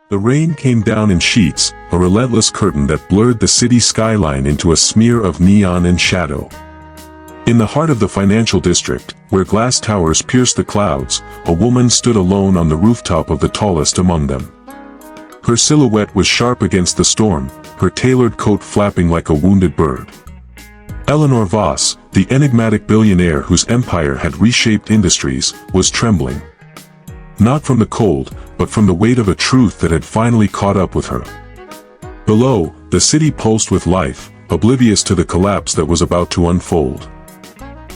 The rain came down in sheets, a relentless curtain that blurred the city skyline into a smear of neon and shadow. In the heart of the financial district, where glass towers pierced the clouds, a woman stood alone on the rooftop of the tallest among them. Her silhouette was sharp against the storm, her tailored coat flapping like a wounded bird. Eleanor Voss, the enigmatic billionaire whose empire had reshaped industries, was trembling. Not from the cold, but from the weight of a truth that had finally caught up with her. Below, the city pulsed with life, oblivious to the collapse that was about to unfold.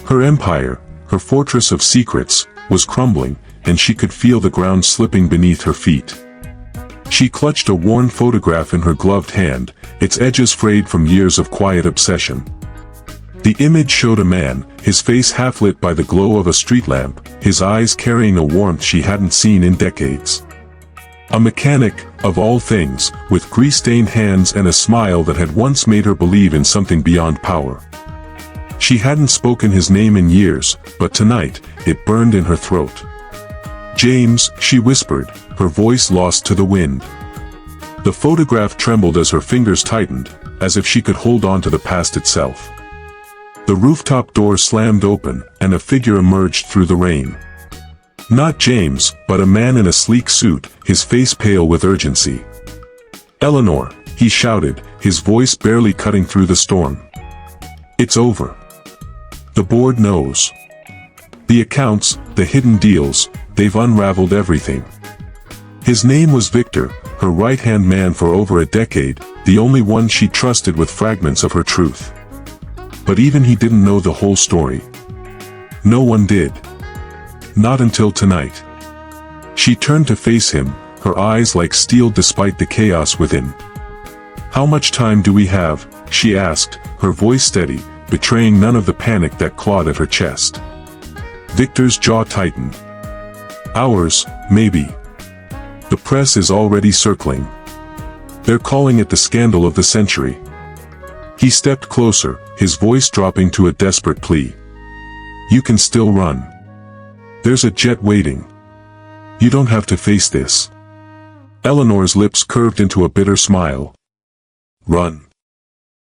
Her empire, her fortress of secrets, was crumbling, and she could feel the ground slipping beneath her feet. She clutched a worn photograph in her gloved hand, its edges frayed from years of quiet obsession. The image showed a man, his face half lit by the glow of a street lamp, his eyes carrying a warmth she hadn't seen in decades. A mechanic, of all things, with grease-stained hands and a smile that had once made her believe in something beyond power. She hadn't spoken his name in years, but tonight, it burned in her throat. "James," she whispered, her voice lost to the wind. The photograph trembled as her fingers tightened, as if she could hold on to the past itself. The rooftop door slammed open, and a figure emerged through the rain. Not James, but a man in a sleek suit, his face pale with urgency. "Eleanor," he shouted, his voice barely cutting through the storm. "It's over. The board knows. The accounts, the hidden deals, they've unraveled everything." His name was Victor, her right-hand man for over a decade, the only one she trusted with fragments of her truth. But even he didn't know the whole story. No one did. Not until tonight. She turned to face him, her eyes like steel despite the chaos within. "How much time do we have?" she asked, her voice steady, betraying none of the panic that clawed at her chest. Victor's jaw tightened. "Hours, maybe. The press is already circling. They're calling it the scandal of the century." He stepped closer, his voice dropping to a desperate plea. "You can still run. There's a jet waiting. You don't have to face this." Eleanor's lips curved into a bitter smile. Run.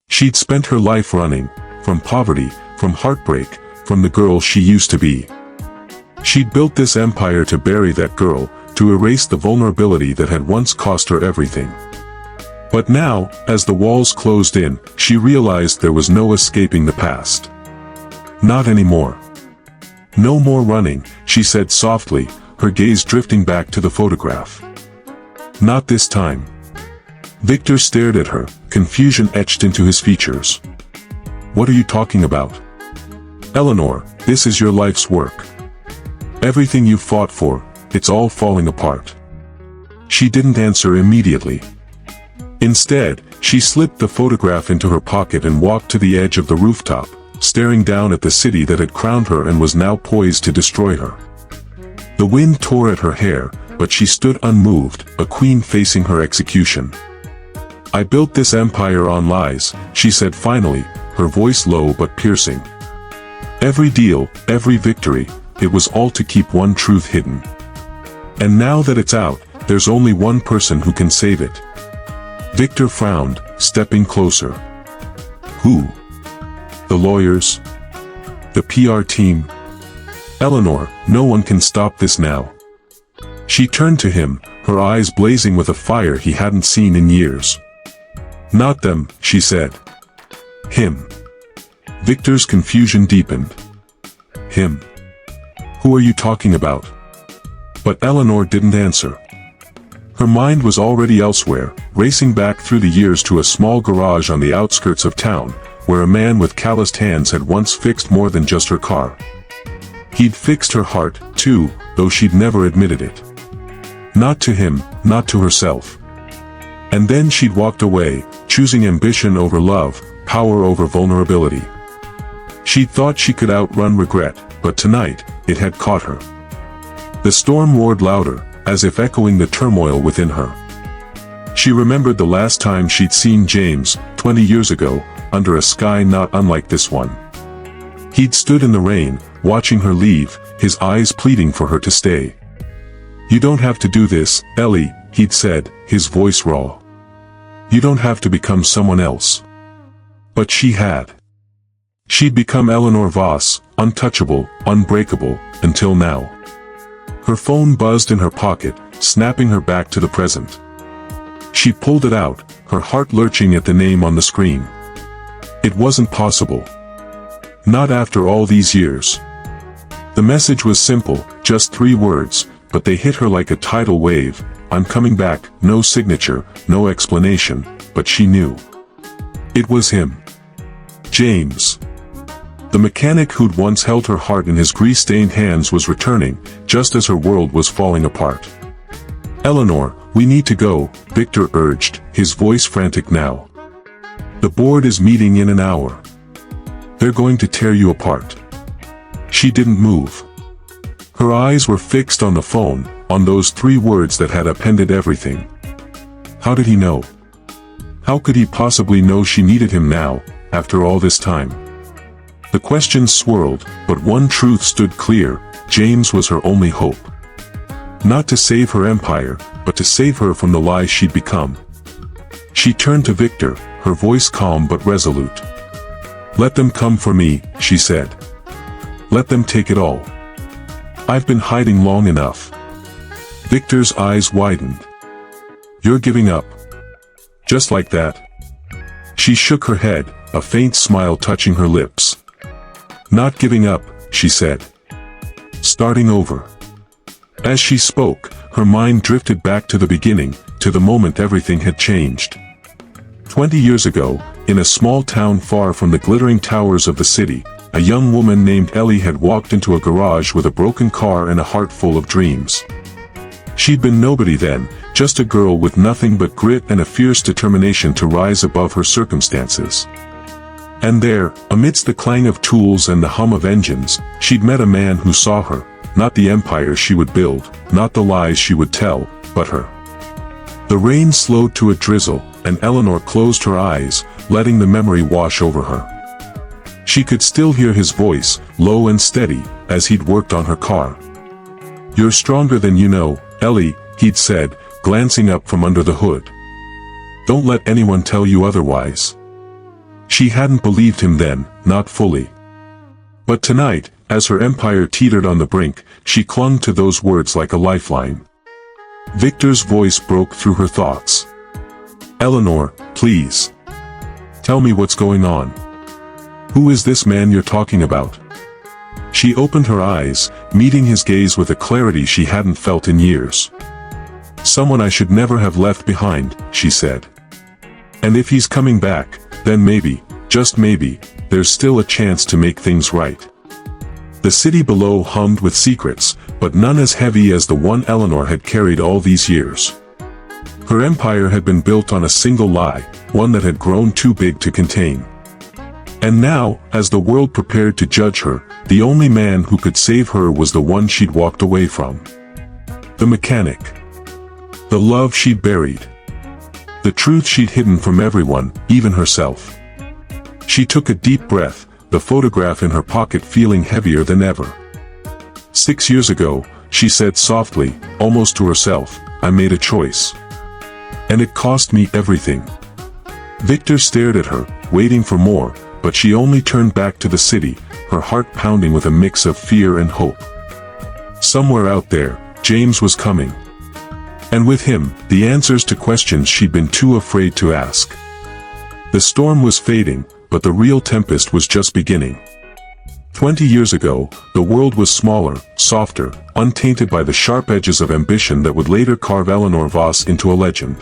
She'd spent her life running, from poverty, from heartbreak, from the girl she used to be. She'd built this empire to bury that girl, to erase the vulnerability that had once cost her everything. But now, as the walls closed in, she realized there was no escaping the past. Not anymore. "No more running," she said softly, her gaze drifting back to the photograph. "Not this time." Victor stared at her, confusion etched into his features. "What are you talking about?" "Eleanor, this is your life's work. Everything you fought for, it's all falling apart." She didn't answer immediately. Instead, she slipped the photograph into her pocket and walked to the edge of the rooftop, staring down at the city that had crowned her and was now poised to destroy her. The wind tore at her hair, but she stood unmoved, a queen facing her execution. "I built this empire on lies," she said finally, her voice low but piercing. "Every deal, every victory, it was all to keep one truth hidden. And now that it's out, there's only one person who can save it." Victor frowned, stepping closer. "Who? The lawyers? The PR team?" "Eleanor, no one can stop this now." She turned to him, her eyes blazing with a fire he hadn't seen in years. "Not them," she said. "Him." Victor's confusion deepened. "Him? Who are you talking about?" But Eleanor didn't answer. Her mind was already elsewhere, racing back through the years to a small garage on the outskirts of town, where a man with calloused hands had once fixed more than just her car. He'd fixed her heart, too, though she'd never admitted it. Not to him, not to herself. And then she'd walked away, choosing ambition over love, power over vulnerability. She'd thought she could outrun regret, but tonight, it had caught her. The storm roared louder, as if echoing the turmoil within her. She remembered the last time she'd seen James, 20 years ago, under a sky not unlike this one. He'd stood in the rain, watching her leave, his eyes pleading for her to stay. "You don't have to do this, Ellie," he'd said, his voice raw. You don't have to become someone else. But she had. She'd become Eleanor Voss, untouchable, unbreakable, until now. Her phone buzzed in her pocket, snapping her back to the present. She pulled it out, her heart lurching at the name on the screen. It wasn't possible. Not after all these years. The message was simple, just 3 words, but they hit her like a tidal wave. I'm coming back, no signature, no explanation, but she knew. It was him. James. The mechanic who'd once held her heart in his grease-stained hands was returning, just as her world was falling apart. Eleanor, we need to go, Victor urged, his voice frantic now. The board is meeting in an hour. They're going to tear you apart. She didn't move. Her eyes were fixed on the phone, on those 3 words that had upended everything. How did he know? How could he possibly know she needed him now, after all this time? The questions swirled, but one truth stood clear: James was her only hope. Not to save her empire, but to save her from the lie she'd become. She turned to Victor, her voice calm but resolute. Let them come for me, she said. Let them take it all. I've been hiding long enough. Victor's eyes widened. You're giving up. Just like that? She shook her head, a faint smile touching her lips. Not giving up, she said. Starting over. As she spoke, her mind drifted back to the beginning, to the moment everything had changed. 20 years ago, in a small town far from the glittering towers of the city, a young woman named Ellie had walked into a garage with a broken car and a heart full of dreams. She'd been nobody then, just a girl with nothing but grit and a fierce determination to rise above her circumstances. And there, amidst the clang of tools and the hum of engines, she'd met a man who saw her, not the empire she would build, not the lies she would tell, but her. The rain slowed to a drizzle, and Eleanor closed her eyes, letting the memory wash over her. She could still hear his voice, low and steady, as he'd worked on her car. You're stronger than you know, Ellie, he'd said, glancing up from under the hood. Don't let anyone tell you otherwise. She hadn't believed him then, not fully. But tonight, as her empire teetered on the brink, she clung to those words like a lifeline. Victor's voice broke through her thoughts. Eleanor, please. Tell me what's going on. Who is this man you're talking about? She opened her eyes, meeting his gaze with a clarity she hadn't felt in years. Someone I should never have left behind, she said. And if he's coming back, then maybe, just maybe, there's still a chance to make things right. The city below hummed with secrets, but none as heavy as the one Eleanor had carried all these years. Her empire had been built on a single lie, one that had grown too big to contain. And now, as the world prepared to judge her, the only man who could save her was the one she'd walked away from. The mechanic. The love she'd buried. The truth she'd hidden from everyone, even herself. She took a deep breath, the photograph in her pocket feeling heavier than ever. 6 years ago, she said softly, almost to herself, I made a choice. And it cost me everything. Victor stared at her, waiting for more, but she only turned back to the city, her heart pounding with a mix of fear and hope. Somewhere out there, James was coming. And with him, the answers to questions she'd been too afraid to ask. The storm was fading, but the real tempest was just beginning. 20 years ago, the world was smaller, softer, untainted by the sharp edges of ambition that would later carve Eleanor Voss into a legend.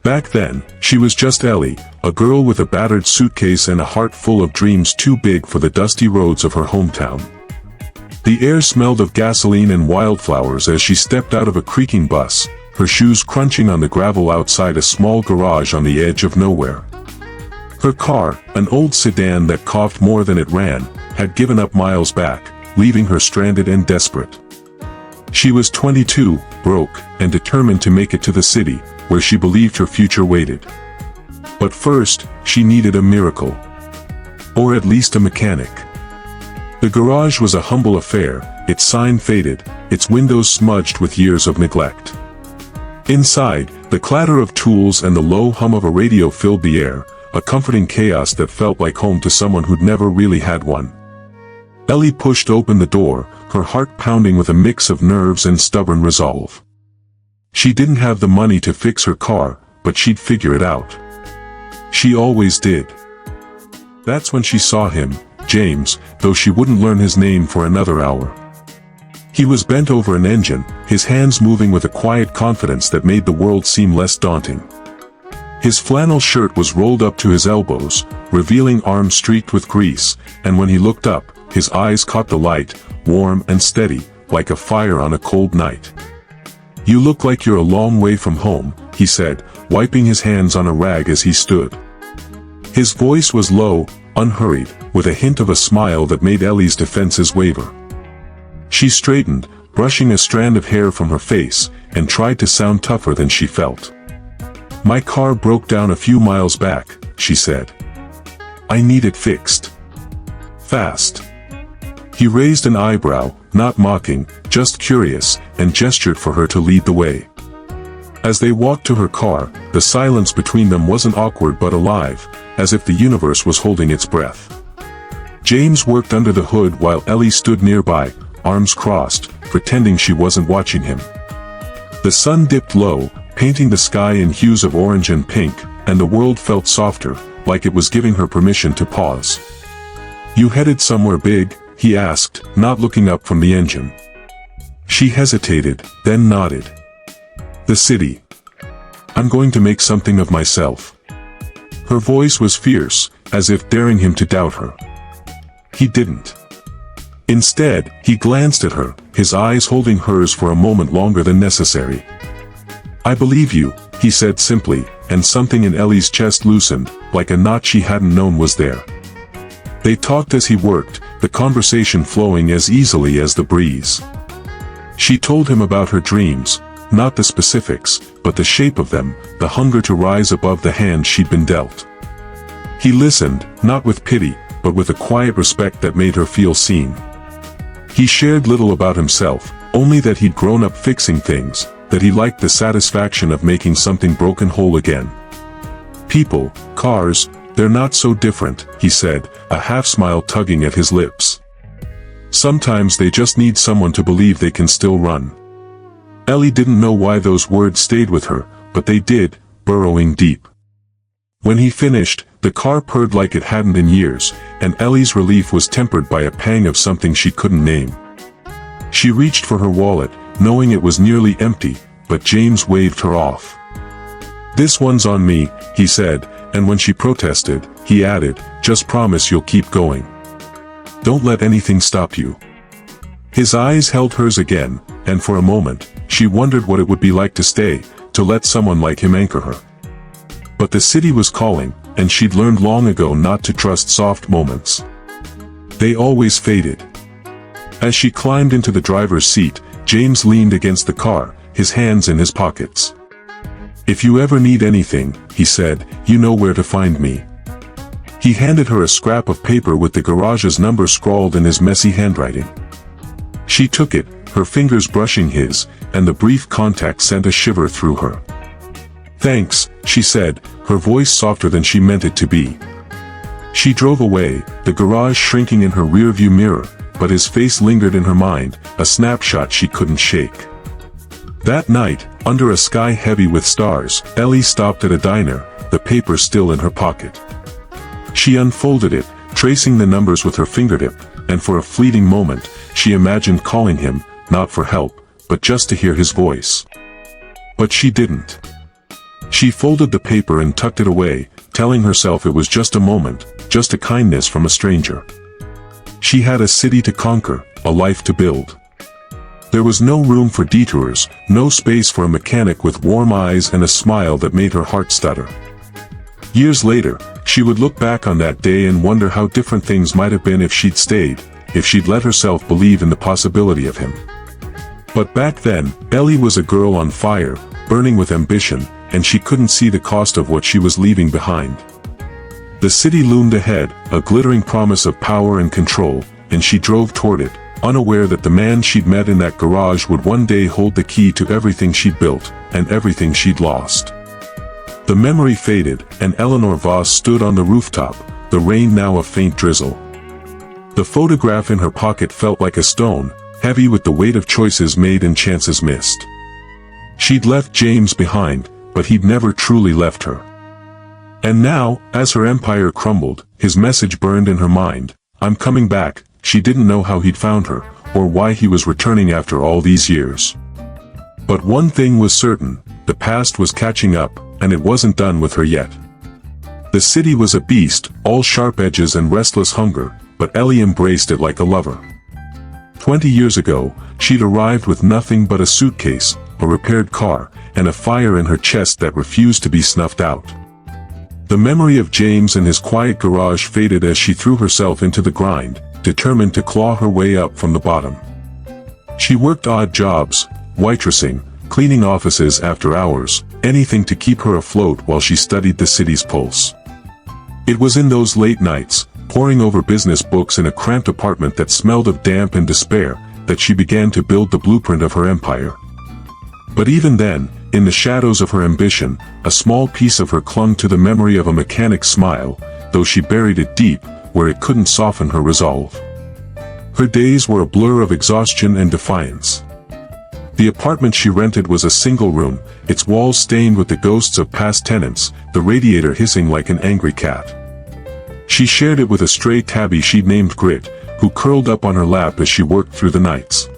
Back then, she was just Ellie, a girl with a battered suitcase and a heart full of dreams too big for the dusty roads of her hometown. The air smelled of gasoline and wildflowers as she stepped out of a creaking bus, her shoes crunching on the gravel outside a small garage on the edge of nowhere. Her car, an old sedan that coughed more than it ran, had given up miles back, leaving her stranded and desperate. She was 22, broke, and determined to make it to the city, where she believed her future waited. But first, she needed a miracle. Or at least a mechanic. The garage was a humble affair, its sign faded, its windows smudged with years of neglect. Inside, the clatter of tools and the low hum of a radio filled the air, a comforting chaos that felt like home to someone who'd never really had one. Ellie pushed open the door, her heart pounding with a mix of nerves and stubborn resolve. She didn't have the money to fix her car, but she'd figure it out. She always did. That's when she saw him, James, though she wouldn't learn his name for another hour. He was bent over an engine, his hands moving with a quiet confidence that made the world seem less daunting. His flannel shirt was rolled up to his elbows, revealing arms streaked with grease, and when he looked up, his eyes caught the light, warm and steady, like a fire on a cold night. "You look like you're a long way from home," he said, wiping his hands on a rag as he stood. His voice was low, unhurried, with a hint of a smile that made Ellie's defenses waver. She straightened, brushing a strand of hair from her face, and tried to sound tougher than she felt. "My car broke down a few miles back," she said. "I need it fixed. Fast." He raised an eyebrow, not mocking, just curious, and gestured for her to lead the way. As they walked to her car, the silence between them wasn't awkward but alive, as if the universe was holding its breath. James worked under the hood while Ellie stood nearby, arms crossed, pretending she wasn't watching him. The sun dipped low, painting the sky in hues of orange and pink, and the world felt softer, like it was giving her permission to pause. "You headed somewhere big?" he asked, not looking up from the engine. She hesitated, then nodded. "The city. I'm going to make something of myself." Her voice was fierce, as if daring him to doubt her. He didn't. Instead, he glanced at her, his eyes holding hers for a moment longer than necessary. "I believe you," he said simply, and something in Ellie's chest loosened, like a knot she hadn't known was there. They talked as he worked, the conversation flowing as easily as the breeze. She told him about her dreams, not the specifics, but the shape of them, the hunger to rise above the hand she'd been dealt. He listened, not with pity, but with a quiet respect that made her feel seen. He shared little about himself, only that he'd grown up fixing things, that he liked the satisfaction of making something broken whole again. "People, cars, they're not so different," he said, a half-smile tugging at his lips. "Sometimes they just need someone to believe they can still run." Ellie didn't know why those words stayed with her, but they did, burrowing deep. When he finished, the car purred like it hadn't in years, and Ellie's relief was tempered by a pang of something she couldn't name. She reached for her wallet, knowing it was nearly empty, but James waved her off. "This one's on me," he said, and when she protested, he added, "Just promise you'll keep going. Don't let anything stop you." His eyes held hers again, and for a moment, she wondered what it would be like to stay, to let someone like him anchor her. But the city was calling, and she'd learned long ago not to trust soft moments. They always faded. As she climbed into the driver's seat, James leaned against the car, his hands in his pockets. "If you ever need anything," he said, "you know where to find me." He handed her a scrap of paper with the garage's number scrawled in his messy handwriting. She took it, her fingers brushing his, and the brief contact sent a shiver through her. "Thanks," she said, her voice softer than she meant it to be. She drove away, the garage shrinking in her rearview mirror, but his face lingered in her mind, a snapshot she couldn't shake. That night, under a sky heavy with stars, Ellie stopped at a diner, the paper still in her pocket. She unfolded it, tracing the numbers with her fingertip, and for a fleeting moment, she imagined calling him, not for help, but just to hear his voice. But she didn't. She folded the paper and tucked it away, telling herself it was just a moment, just a kindness from a stranger. She had a city to conquer, a life to build. There was no room for detours, no space for a mechanic with warm eyes and a smile that made her heart stutter. Years later, she would look back on that day and wonder how different things might have been if she'd stayed, if she'd let herself believe in the possibility of him. But back then, Ellie was a girl on fire, burning with ambition, and she couldn't see the cost of what she was leaving behind. The city loomed ahead, a glittering promise of power and control, and she drove toward it, unaware that the man she'd met in that garage would one day hold the key to everything she'd built, and everything she'd lost. The memory faded, and Eleanor Voss stood on the rooftop, the rain now a faint drizzle. The photograph in her pocket felt like a stone, heavy with the weight of choices made and chances missed. She'd left James behind, but he'd never truly left her. And now, as her empire crumbled, his message burned in her mind, "I'm coming back." She didn't know how he'd found her, or why he was returning after all these years. But one thing was certain, the past was catching up, and it wasn't done with her yet. The city was a beast, all sharp edges and restless hunger, but Ellie embraced it like a lover. 20 years ago, she'd arrived with nothing but a suitcase, a repaired car, and a fire in her chest that refused to be snuffed out. The memory of James and his quiet garage faded as she threw herself into the grind, determined to claw her way up from the bottom. She worked odd jobs, waitressing, cleaning offices after hours, anything to keep her afloat while she studied the city's pulse. It was in those late nights, poring over business books in a cramped apartment that smelled of damp and despair, that she began to build the blueprint of her empire. But even then, in the shadows of her ambition, a small piece of her clung to the memory of a mechanic's smile, though she buried it deep, where it couldn't soften her resolve. Her days were a blur of exhaustion and defiance. The apartment she rented was a single room, its walls stained with the ghosts of past tenants, the radiator hissing like an angry cat. She shared it with a stray tabby she'd named Grit, who curled up on her lap as she worked through the nights.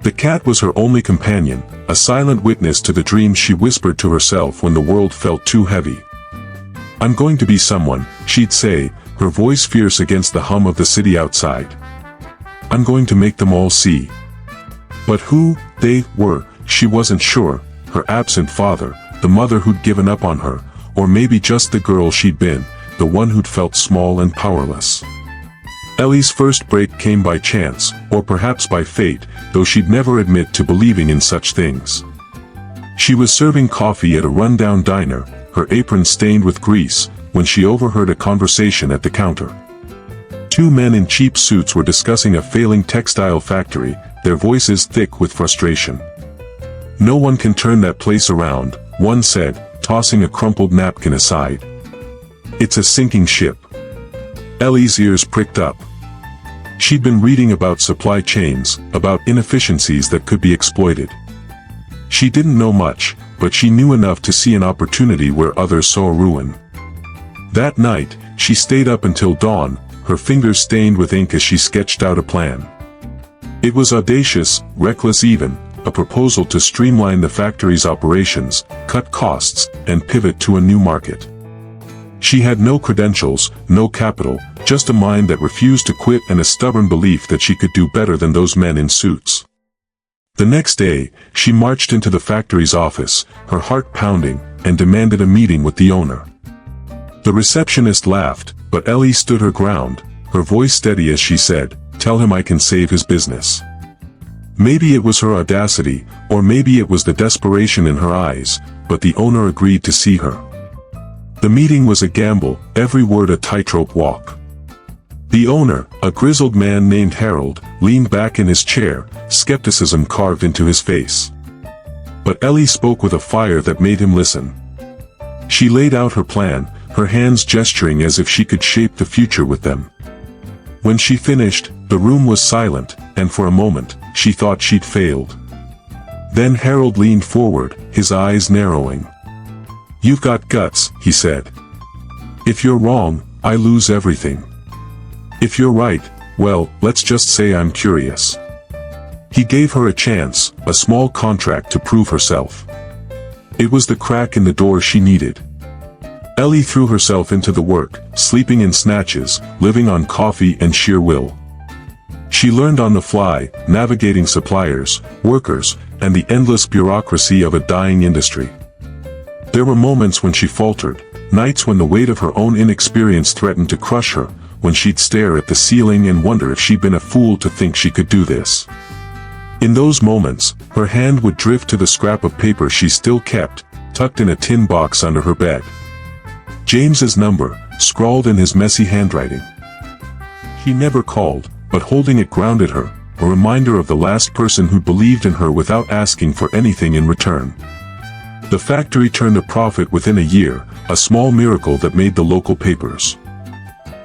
The cat was her only companion, a silent witness to the dreams she whispered to herself when the world felt too heavy. "I'm going to be someone," she'd say, her voice fierce against the hum of the city outside. "I'm going to make them all see." But who they were, she wasn't sure, her absent father, the mother who'd given up on her, or maybe just the girl she'd been, the one who'd felt small and powerless. Ellie's first break came by chance, or perhaps by fate, though she'd never admit to believing in such things. She was serving coffee at a rundown diner, her apron stained with grease, when she overheard a conversation at the counter. Two men in cheap suits were discussing a failing textile factory, their voices thick with frustration. "No one can turn that place around," one said, tossing a crumpled napkin aside. "It's a sinking ship." Ellie's ears pricked up. She'd been reading about supply chains, about inefficiencies that could be exploited. She didn't know much, but she knew enough to see an opportunity where others saw ruin. That night, she stayed up until dawn, her fingers stained with ink as she sketched out a plan. It was audacious, reckless even, a proposal to streamline the factory's operations, cut costs, and pivot to a new market. She had no credentials, no capital, just a mind that refused to quit and a stubborn belief that she could do better than those men in suits. The next day, she marched into the factory's office, her heart pounding, and demanded a meeting with the owner. The receptionist laughed, but Ellie stood her ground, her voice steady as she said, "Tell him I can save his business." Maybe it was her audacity, or maybe it was the desperation in her eyes, but the owner agreed to see her. The meeting was a gamble, every word a tightrope walk. The owner, a grizzled man named Harold, leaned back in his chair, skepticism carved into his face. But Ellie spoke with a fire that made him listen. She laid out her plan, her hands gesturing as if she could shape the future with them. When she finished, the room was silent, and for a moment, she thought she'd failed. Then Harold leaned forward, his eyes narrowing. "You've got guts," he said. "If you're wrong, I lose everything. If you're right, well, let's just say I'm curious." He gave her a chance, a small contract to prove herself. It was the crack in the door she needed. Ellie threw herself into the work, sleeping in snatches, living on coffee and sheer will. She learned on the fly, navigating suppliers, workers, and the endless bureaucracy of a dying industry. There were moments when she faltered, nights when the weight of her own inexperience threatened to crush her, when she'd stare at the ceiling and wonder if she'd been a fool to think she could do this. In those moments, her hand would drift to the scrap of paper she still kept, tucked in a tin box under her bed. James's number, scrawled in his messy handwriting. He never called, but holding it grounded her, a reminder of the last person who believed in her without asking for anything in return. The factory turned a profit within a year, a small miracle that made the local papers.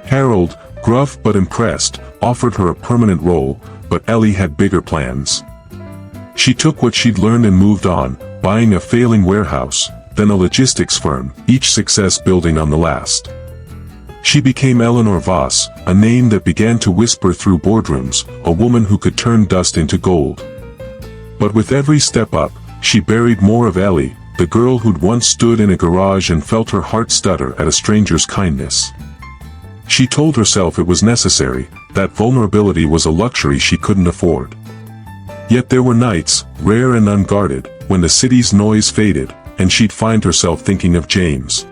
Harold, gruff but impressed, offered her a permanent role, but Ellie had bigger plans. She took what she'd learned and moved on, buying a failing warehouse, then a logistics firm, each success building on the last. She became Eleanor Voss, a name that began to whisper through boardrooms, a woman who could turn dust into gold. But with every step up, she buried more of Ellie, the girl who'd once stood in a garage and felt her heart stutter at a stranger's kindness. She told herself it was necessary, that vulnerability was a luxury she couldn't afford. Yet there were nights, rare and unguarded, when the city's noise faded, and she'd find herself thinking of James.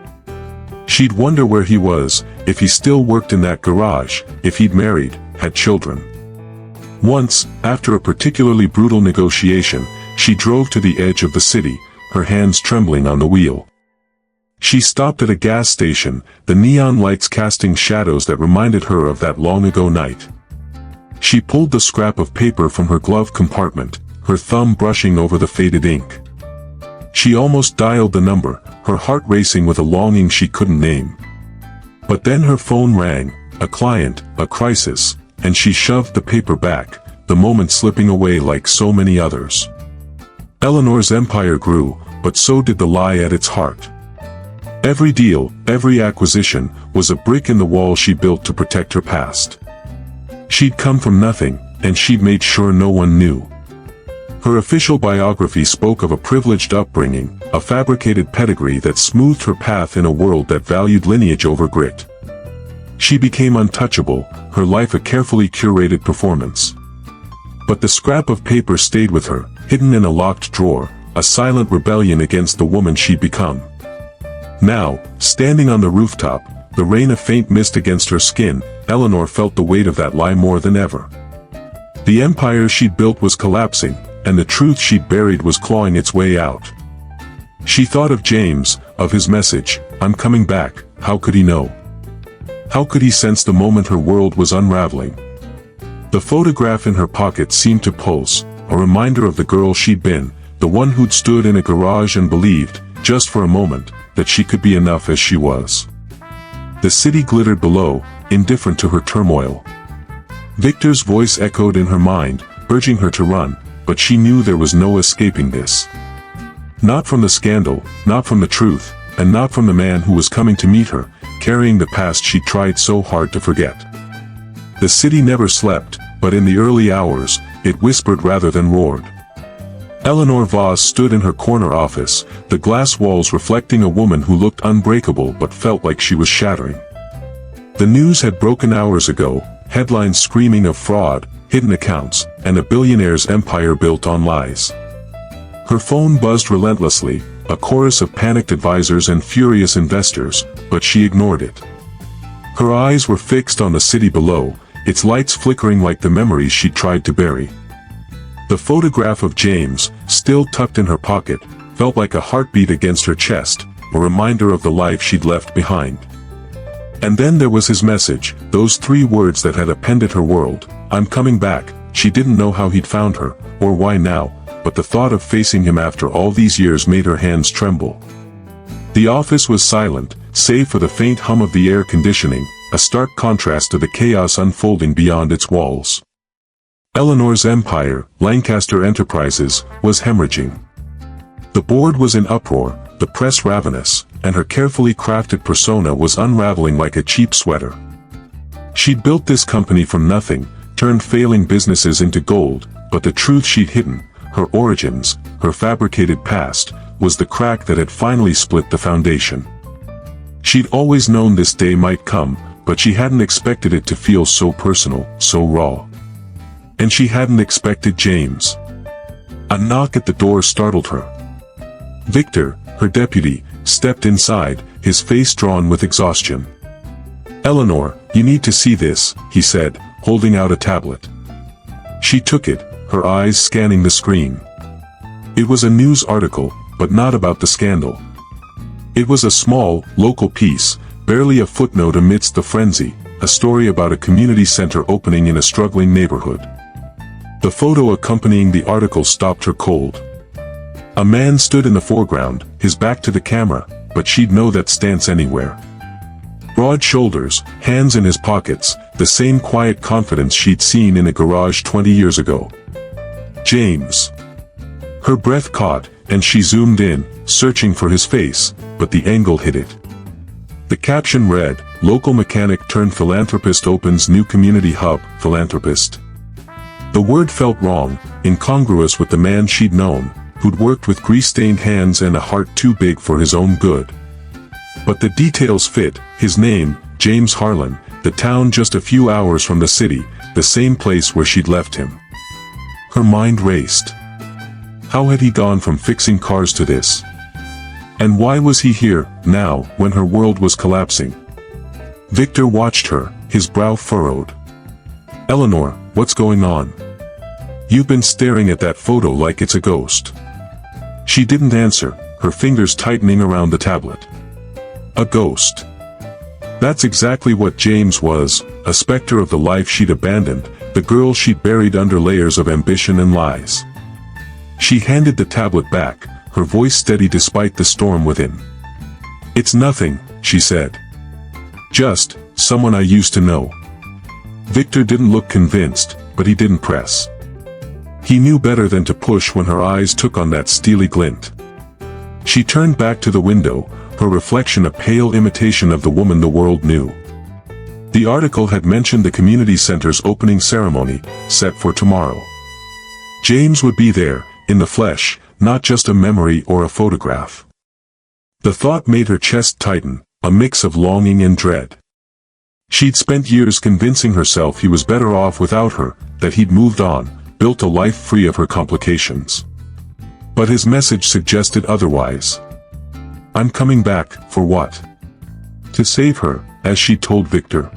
She'd wonder where he was, if he still worked in that garage, if he'd married, had children. Once, after a particularly brutal negotiation, she drove to the edge of the city, her hands trembling on the wheel. She stopped at a gas station, the neon lights casting shadows that reminded her of that long-ago night. She pulled the scrap of paper from her glove compartment, her thumb brushing over the faded ink. She almost dialed the number, her heart racing with a longing she couldn't name. But then her phone rang, a client, a crisis, and she shoved the paper back, the moment slipping away like so many others. Eleanor's empire grew, but so did the lie at its heart. Every deal, every acquisition, was a brick in the wall she built to protect her past. She'd come from nothing, and she'd made sure no one knew. Her official biography spoke of a privileged upbringing, a fabricated pedigree that smoothed her path in a world that valued lineage over grit. She became untouchable, her life a carefully curated performance. But the scrap of paper stayed with her, hidden in a locked drawer, a silent rebellion against the woman she'd become. Now, standing on the rooftop, the rain of faint mist against her skin, Eleanor felt the weight of that lie more than ever. The empire she'd built was collapsing, and the truth she'd buried was clawing its way out. She thought of James, of his message, "I'm coming back." How could he know? How could he sense the moment her world was unraveling? The photograph in her pocket seemed to pulse, a reminder of the girl she'd been, the one who'd stood in a garage and believed, just for a moment, that she could be enough as she was. The city glittered below, indifferent to her turmoil. Victor's voice echoed in her mind, urging her to run, but she knew there was no escaping this. Not from the scandal, not from the truth, and not from the man who was coming to meet her, carrying the past she tried so hard to forget. The city never slept, but in the early hours, it whispered rather than roared. Eleanor Voss stood in her corner office, the glass walls reflecting a woman who looked unbreakable but felt like she was shattering. The news had broken hours ago, headlines screaming of fraud, hidden accounts, and a billionaire's empire built on lies. Her phone buzzed relentlessly, a chorus of panicked advisors and furious investors, but she ignored it. Her eyes were fixed on the city below, its lights flickering like the memories she'd tried to bury. The photograph of James, still tucked in her pocket, felt like a heartbeat against her chest, a reminder of the life she'd left behind. And then there was his message, those 3 words that had upended her world, "I'm coming back." She didn't know how he'd found her, or why now, but the thought of facing him after all these years made her hands tremble. The office was silent, save for the faint hum of the air conditioning, a stark contrast to the chaos unfolding beyond its walls. Eleanor's empire, Lancaster Enterprises, was hemorrhaging. The board was in uproar, the press ravenous, and her carefully crafted persona was unraveling like a cheap sweater. She'd built this company from nothing, turned failing businesses into gold, but the truth she'd hidden, her origins, her fabricated past, was the crack that had finally split the foundation. She'd always known this day might come, but she hadn't expected it to feel so personal, so raw. And she hadn't expected James. A knock at the door startled her. Victor, her deputy, stepped inside, his face drawn with exhaustion. "Eleanor, you need to see this," he said, holding out a tablet. She took it, her eyes scanning the screen. It was a news article, but not about the scandal. It was a small, local piece, barely a footnote amidst the frenzy, a story about a community center opening in a struggling neighborhood. The photo accompanying the article stopped her cold. A man stood in the foreground, his back to the camera, but she'd know that stance anywhere. Broad shoulders, hands in his pockets, the same quiet confidence she'd seen in a garage 20 years ago. James. Her breath caught, and she zoomed in, searching for his face, but the angle hid it. The caption read, "Local mechanic turned philanthropist opens new community hub, philanthropist." The word felt wrong, incongruous with the man she'd known, who'd worked with grease-stained hands and a heart too big for his own good. But the details fit, his name, James Harlan, the town just a few hours from the city, the same place where she'd left him. Her mind raced. How had he gone from fixing cars to this? And why was he here, now, when her world was collapsing? Victor watched her, his brow furrowed. "Eleanor, what's going on? You've been staring at that photo like it's a ghost." She didn't answer, her fingers tightening around the tablet. A ghost. That's exactly what James was, a specter of the life she'd abandoned, the girl she'd buried under layers of ambition and lies. She handed the tablet back, her voice steady despite the storm within. "It's nothing," she said. "Just, someone I used to know." Victor didn't look convinced, but he didn't press. He knew better than to push when her eyes took on that steely glint. She turned back to the window, her reflection a pale imitation of the woman the world knew. The article had mentioned the community center's opening ceremony, set for tomorrow. James would be there, in the flesh, not just a memory or a photograph. The thought made her chest tighten, a mix of longing and dread. She'd spent years convincing herself he was better off without her, that he'd moved on, built a life free of her complications. But his message suggested otherwise. "I'm coming back, for what? To save her, as she told Victor?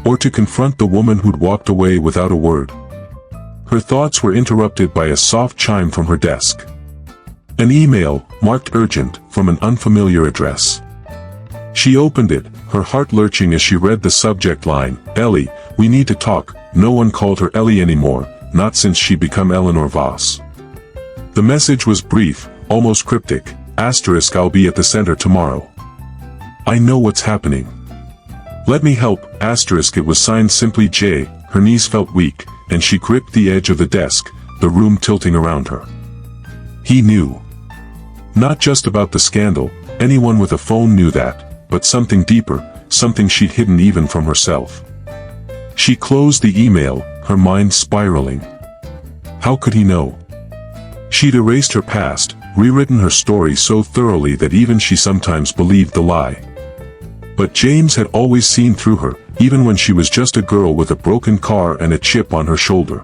Or to confront the woman who'd walked away without a word?" Her thoughts were interrupted by a soft chime from her desk. An email, marked urgent, from an unfamiliar address. She opened it, her heart lurching as she read the subject line, "Ellie, we need to talk." No one called her Ellie anymore, not since she'd become Eleanor Voss. The message was brief, almost cryptic, *, "I'll be at the center tomorrow. I know what's happening. Let me help, *. It was signed simply J. Her knees felt weak, and she gripped the edge of the desk, the room tilting around her. He knew. Not just about the scandal, anyone with a phone knew that, but something deeper, something she'd hidden even from herself. She closed the email, her mind spiraling. How could he know? She'd erased her past, rewritten her story so thoroughly that even she sometimes believed the lie. But James had always seen through her, even when she was just a girl with a broken car and a chip on her shoulder.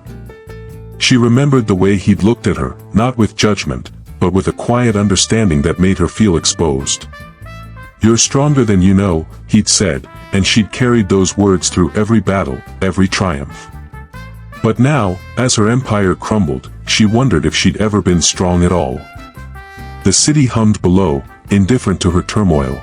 She remembered the way he'd looked at her, not with judgment, but with a quiet understanding that made her feel exposed. "You're stronger than you know," he'd said, and she'd carried those words through every battle, every triumph. But now, as her empire crumbled, she wondered if she'd ever been strong at all. The city hummed below, indifferent to her turmoil.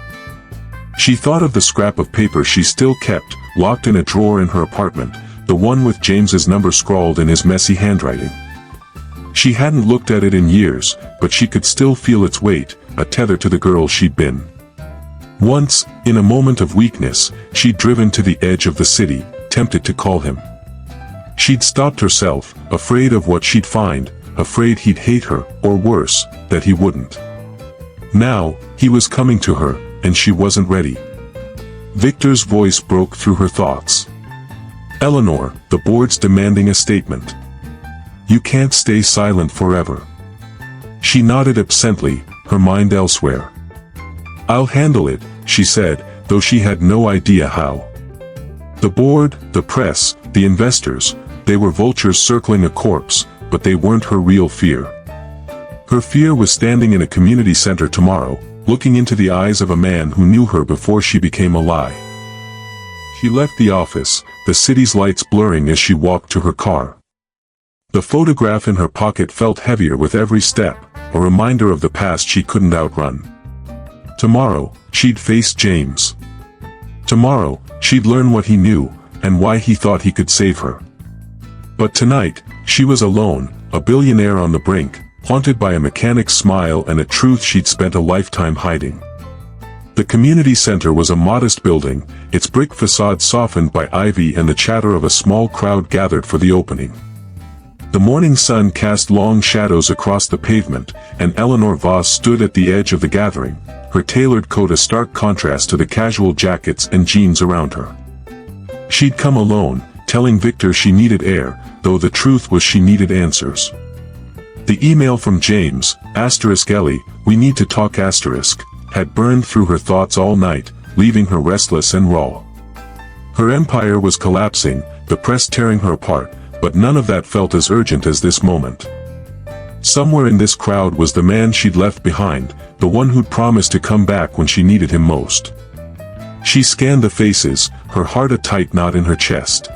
She thought of the scrap of paper she still kept, locked in a drawer in her apartment, the one with James's number scrawled in his messy handwriting. She hadn't looked at it in years, but she could still feel its weight, a tether to the girl she'd been. Once, in a moment of weakness, she'd driven to the edge of the city, tempted to call him. She'd stopped herself, afraid of what she'd find, afraid he'd hate her, or worse, that he wouldn't. Now, he was coming to her, and she wasn't ready. Victor's voice broke through her thoughts. "Eleanor, the board's demanding a statement. You can't stay silent forever." She nodded absently, her mind elsewhere. "I'll handle it," she said, though she had no idea how. The board, the press, the investors, they were vultures circling a corpse, but they weren't her real fear. Her fear was standing in a community center tomorrow, looking into the eyes of a man who knew her before she became a lie. She left the office, the city's lights blurring as she walked to her car. The photograph in her pocket felt heavier with every step, a reminder of the past she couldn't outrun. Tomorrow, she'd face James. Tomorrow, she'd learn what he knew, and why he thought he could save her. But tonight, She was alone, a billionaire on the brink, haunted by a mechanic's smile and a truth she'd spent a lifetime hiding. The community center was a modest building, its brick facade softened by ivy and the chatter of a small crowd gathered for the opening. The morning sun cast long shadows across the pavement, and Eleanor Voss stood at the edge of the gathering, her tailored coat a stark contrast to the casual jackets and jeans around her. She'd come alone, telling Victor she needed air, though the truth was she needed answers. The email from James, Ellie, we need to talk had burned through her thoughts all night, leaving her restless and raw. Her empire was collapsing, the press tearing her apart, but none of that felt as urgent as this moment. Somewhere in this crowd was the man she'd left behind, the one who'd promised to come back when she needed him most. She scanned the faces, her heart a tight knot in her chest.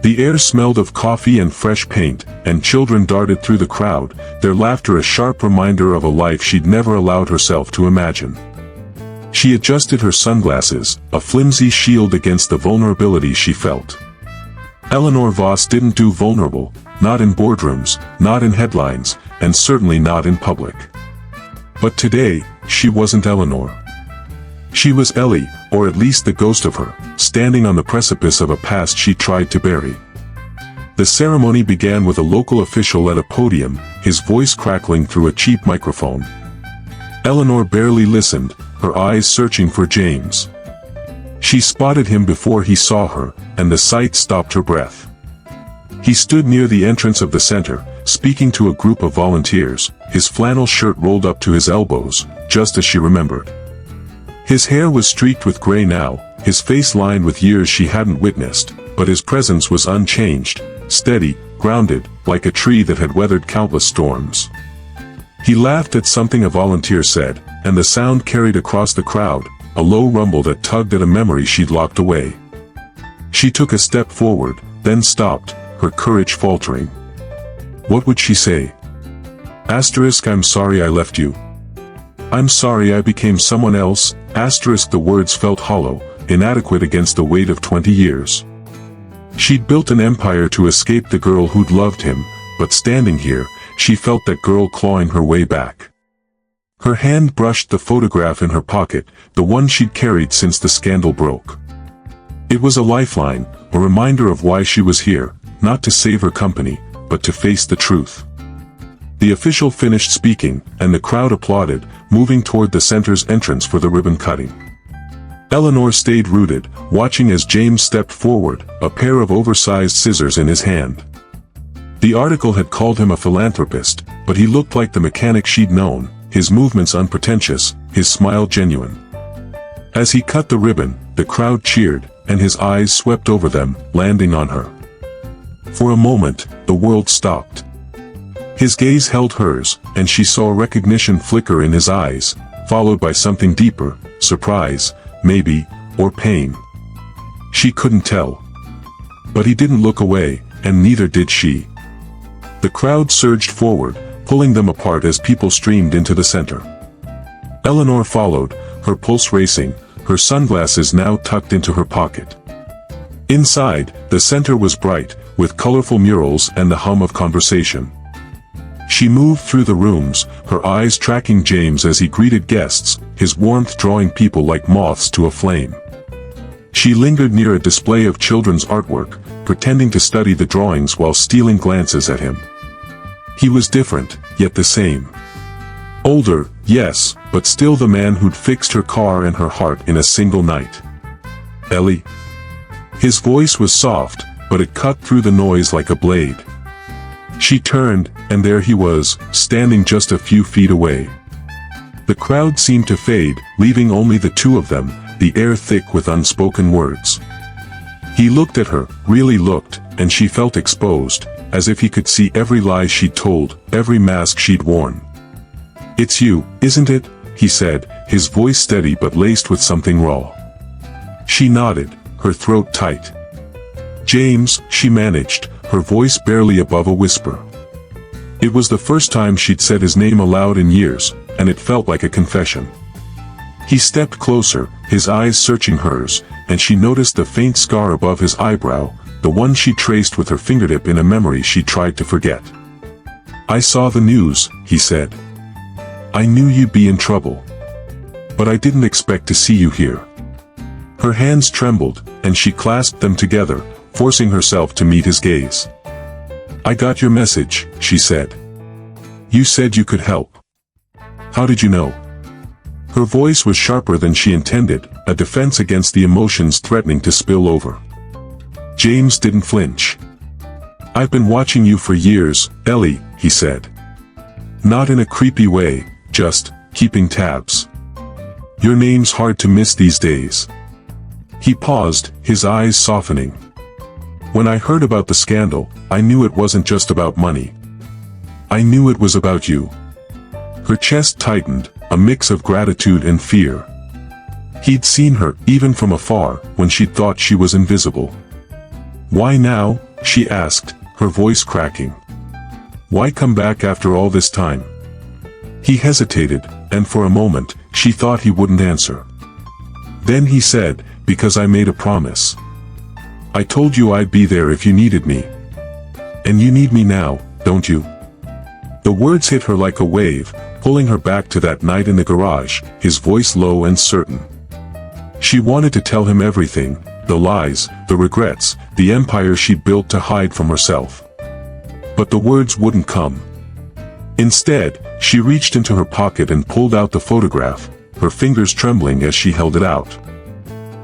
The air smelled of coffee and fresh paint, and children darted through the crowd, their laughter a sharp reminder of a life she'd never allowed herself to imagine. She adjusted her sunglasses, a flimsy shield against the vulnerability she felt. Eleanor Voss didn't do vulnerable, not in boardrooms, not in headlines, and certainly not in public. But today, she wasn't Eleanor. She was Ellie, or at least the ghost of her, standing on the precipice of a past she tried to bury. The ceremony began with a local official at a podium, his voice crackling through a cheap microphone. Eleanor barely listened, her eyes searching for James. She spotted him before he saw her, and the sight stopped her breath. He stood near the entrance of the center, speaking to a group of volunteers, his flannel shirt rolled up to his elbows, just as she remembered. His hair was streaked with gray now, his face lined with years she hadn't witnessed, but his presence was unchanged, steady, grounded, like a tree that had weathered countless storms. He laughed at something a volunteer said, and the sound carried across the crowd, a low rumble that tugged at a memory she'd locked away. She took a step forward, then stopped, her courage faltering. What would she say? I'm sorry I left you. I'm sorry I became someone else, the words felt hollow, inadequate against the weight of 20 years. She'd built an empire to escape the girl who'd loved him, but standing here, she felt that girl clawing her way back. Her hand brushed the photograph in her pocket, the one she'd carried since the scandal broke. It was a lifeline, a reminder of why she was here, not to save her company, but to face the truth. The official finished speaking, and the crowd applauded, moving toward the center's entrance for the ribbon cutting. Eleanor stayed rooted, watching as James stepped forward, a pair of oversized scissors in his hand. The article had called him a philanthropist, but he looked like the mechanic she'd known, his movements unpretentious, his smile genuine. As he cut the ribbon, the crowd cheered, and his eyes swept over them, landing on her. For a moment, the world stopped. His gaze held hers, and she saw recognition flicker in his eyes, followed by something deeper, surprise, maybe, or pain. She couldn't tell. But he didn't look away, and neither did she. The crowd surged forward, pulling them apart as people streamed into the center. Eleanor followed, her pulse racing, her sunglasses now tucked into her pocket. Inside, the center was bright, with colorful murals and the hum of conversation. She moved through the rooms, her eyes tracking James as he greeted guests, his warmth drawing people like moths to a flame. She lingered near a display of children's artwork, pretending to study the drawings while stealing glances at him. He was different, yet the same. Older, yes, but still the man who'd fixed her car and her heart in a single night. Ellie? His voice was soft, but it cut through the noise like a blade. She turned, and there he was, standing just a few feet away. The crowd seemed to fade, leaving only the two of them, the air thick with unspoken words. He looked at her, really looked, and she felt exposed, as if he could see every lie she'd told, every mask she'd worn. "It's you, isn't it?" he said, his voice steady but laced with something raw. She nodded, her throat tight. "James," she managed, her voice barely above a whisper. It was the first time she'd said his name aloud in years, and it felt like a confession. He stepped closer, his eyes searching hers, and she noticed the faint scar above his eyebrow, the one she traced with her fingertip in a memory she tried to forget. "I saw the news," he said. "I knew you'd be in trouble. But I didn't expect to see you here." Her hands trembled, and she clasped them together, forcing herself to meet his gaze. "I got your message," she said. "You said you could help. How did you know?" Her voice was sharper than she intended, a defense against the emotions threatening to spill over. James didn't flinch. "I've been watching you for years, Ellie," he said. "Not in a creepy way, just keeping tabs. Your name's hard to miss these days." He paused, his eyes softening. "When I heard about the scandal, I knew it wasn't just about money. I knew it was about you." Her chest tightened, a mix of gratitude and fear. He'd seen her, even from afar, when she'd thought she was invisible. "Why now?" she asked, her voice cracking. "Why come back after all this time?" He hesitated, and for a moment, she thought he wouldn't answer. Then he said, "Because I made a promise. I told you I'd be there if you needed me. And you need me now, don't you?" The words hit her like a wave, pulling her back to that night in the garage, his voice low and certain. She wanted to tell him everything, the lies, the regrets, the empire she'd built to hide from herself. But the words wouldn't come. Instead, she reached into her pocket and pulled out the photograph, her fingers trembling as she held it out.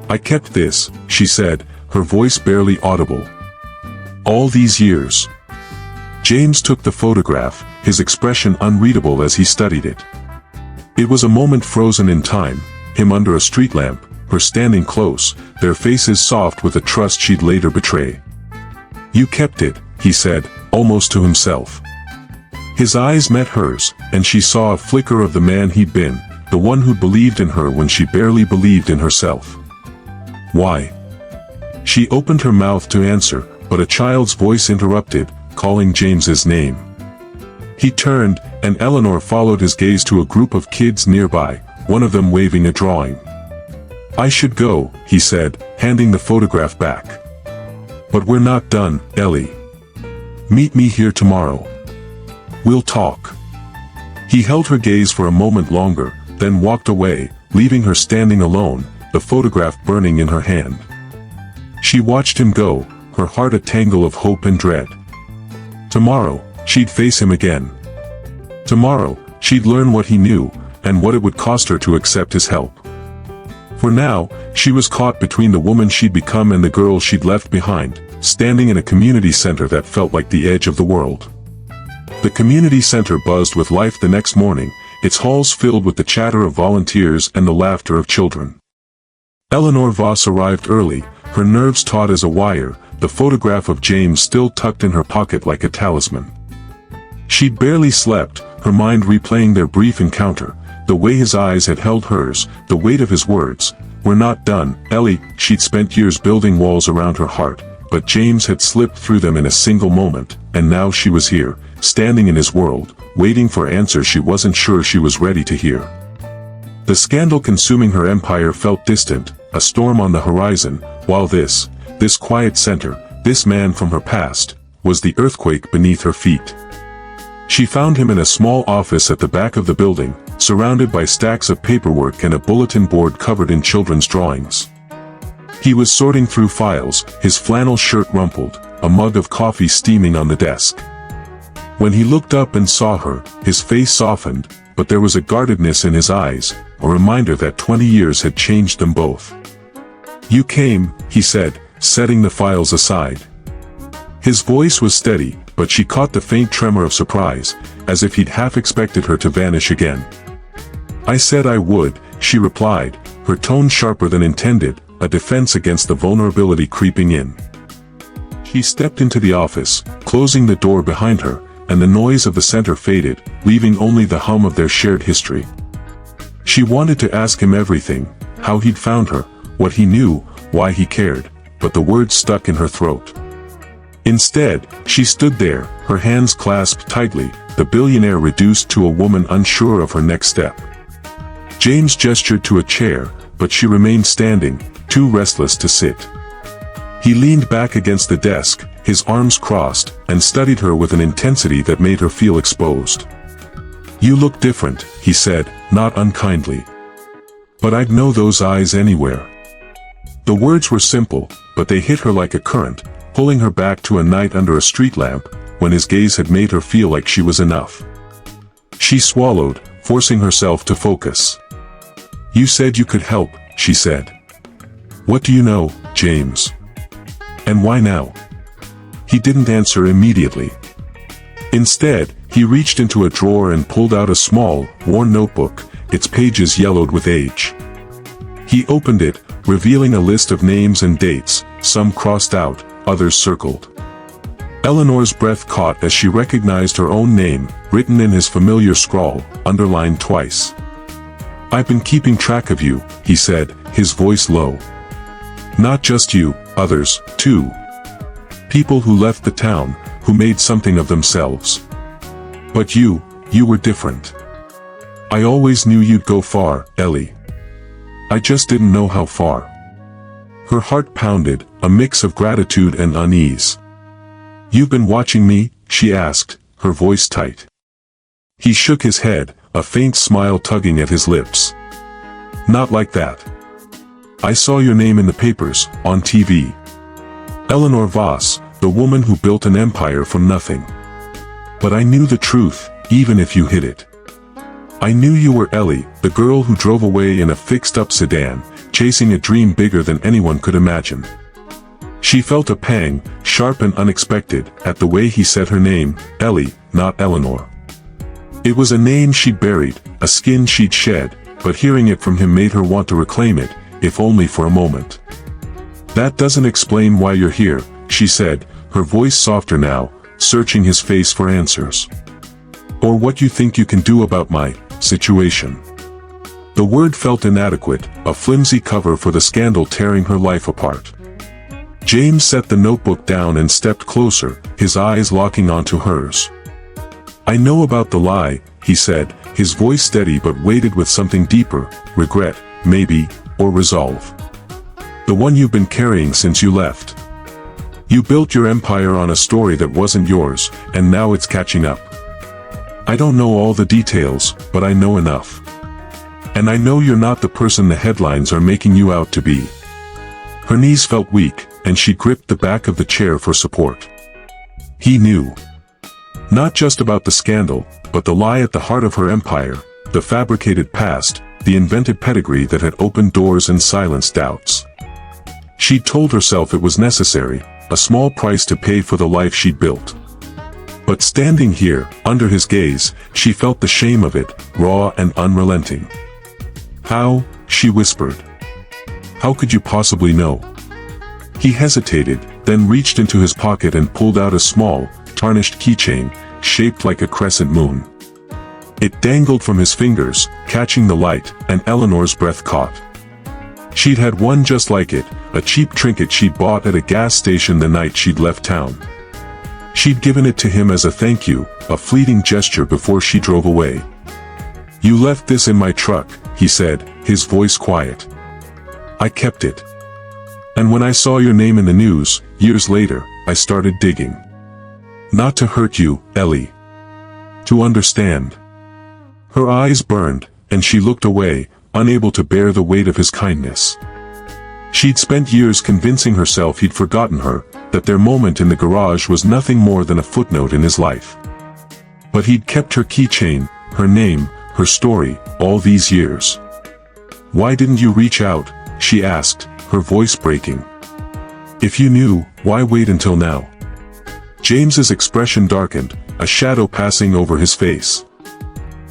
"I kept this," she said, her voice barely audible. "All these years." James took the photograph, his expression unreadable as he studied it. It was a moment frozen in time, him under a street lamp, her standing close, their faces soft with a trust she'd later betray. "You kept it," he said, almost to himself. His eyes met hers, and she saw a flicker of the man he'd been, the one who believed in her when she barely believed in herself. "Why?" She opened her mouth to answer, but a child's voice interrupted, calling James's name. He turned, and Eleanor followed his gaze to a group of kids nearby, one of them waving a drawing. "I should go," he said, handing the photograph back. "But we're not done, Ellie. Meet me here tomorrow. We'll talk." He held her gaze for a moment longer, then walked away, leaving her standing alone, the photograph burning in her hand. She watched him go, her heart a tangle of hope and dread. Tomorrow, she'd face him again. Tomorrow, she'd learn what he knew, and what it would cost her to accept his help. For now, she was caught between the woman she'd become and the girl she'd left behind, standing in a community center that felt like the edge of the world. The community center buzzed with life the next morning, its halls filled with the chatter of volunteers and the laughter of children. Eleanor Voss arrived early, her nerves taut as a wire, the photograph of James still tucked in her pocket like a talisman. She'd barely slept, her mind replaying their brief encounter, the way his eyes had held hers, the weight of his words. "We're not done, Ellie." She'd spent years building walls around her heart, but James had slipped through them in a single moment, and now she was here, standing in his world, waiting for answers she wasn't sure she was ready to hear. The scandal consuming her empire felt distant, a storm on the horizon, while this quiet center, this man from her past, was the earthquake beneath her feet. She found him in a small office at the back of the building, surrounded by stacks of paperwork and a bulletin board covered in children's drawings. He was sorting through files, his flannel shirt rumpled, a mug of coffee steaming on the desk. When he looked up and saw her, his face softened, but there was a guardedness in his eyes, a reminder that 20 years had changed them both. "You came," he said, setting the files aside. His voice was steady, but she caught the faint tremor of surprise, as if he'd half expected her to vanish again. "I said I would," she replied, her tone sharper than intended, a defense against the vulnerability creeping in. She stepped into the office, closing the door behind her, and the noise of the center faded, leaving only the hum of their shared history. She wanted to ask him everything, how he'd found her, what he knew, why he cared, but the words stuck in her throat. Instead, she stood there, her hands clasped tightly, the billionaire reduced to a woman unsure of her next step. James gestured to a chair, but she remained standing, too restless to sit. He leaned back against the desk, his arms crossed, and studied her with an intensity that made her feel exposed. "You look different," he said, not unkindly. "But I'd know those eyes anywhere." The words were simple, but they hit her like a current, pulling her back to a night under a street lamp, when his gaze had made her feel like she was enough. She swallowed, forcing herself to focus. "You said you could help," she said. "What do you know, James? And why now?" He didn't answer immediately. Instead, he reached into a drawer and pulled out a small, worn notebook, its pages yellowed with age. He opened it, revealing a list of names and dates, some crossed out, others circled. Eleanor's breath caught as she recognized her own name, written in his familiar scrawl, underlined twice. "I've been keeping track of you," he said, his voice low. "Not just you, others, too. People who left the town, who made something of themselves. But you were different. I always knew you'd go far, Ellie. I just didn't know how far." Her heart pounded, a mix of gratitude and unease. "You've been watching me?" she asked, her voice tight. He shook his head, a faint smile tugging at his lips. "Not like that. I saw your name in the papers, on TV. Eleanor Voss, the woman who built an empire from nothing. But I knew the truth, even if you hid it. I knew you were Ellie, the girl who drove away in a fixed-up sedan, chasing a dream bigger than anyone could imagine." She felt a pang, sharp and unexpected, at the way he said her name, Ellie, not Eleanor. It was a name she'd buried, a skin she'd shed, but hearing it from him made her want to reclaim it, if only for a moment. "That doesn't explain why you're here," she said, her voice softer now, searching his face for answers. "Or what you think you can do about my situation." The word felt inadequate, a flimsy cover for the scandal tearing her life apart. James set the notebook down and stepped closer, his eyes locking onto hers. "I know about the lie," he said, his voice steady but weighted with something deeper, regret, maybe, or resolve. "The one you've been carrying since you left. You built your empire on a story that wasn't yours, and now it's catching up. I don't know all the details, but I know enough. And I know you're not the person the headlines are making you out to be." Her knees felt weak, and she gripped the back of the chair for support. He knew. Not just about the scandal, but the lie at the heart of her empire, the fabricated past, the invented pedigree that had opened doors and silenced doubts. She'd told herself it was necessary, a small price to pay for the life she'd built. But standing here, under his gaze, she felt the shame of it, raw and unrelenting. "How?" she whispered. "How could you possibly know?" He hesitated, then reached into his pocket and pulled out a small, tarnished keychain, shaped like a crescent moon. It dangled from his fingers, catching the light, and Eleanor's breath caught. She'd had one just like it, a cheap trinket she'd bought at a gas station the night she'd left town. She'd given it to him as a thank you, a fleeting gesture before she drove away. "You left this in my truck," he said, his voice quiet. "I kept it. And when I saw your name in the news, years later, I started digging. Not to hurt you, Ellie. To understand." Her eyes burned, and she looked away, unable to bear the weight of his kindness. She'd spent years convincing herself he'd forgotten her, that their moment in the garage was nothing more than a footnote in his life. But he'd kept her keychain, her name, her story, all these years. "Why didn't you reach out?" she asked, her voice breaking. "If you knew, why wait until now?" James's expression darkened, a shadow passing over his face.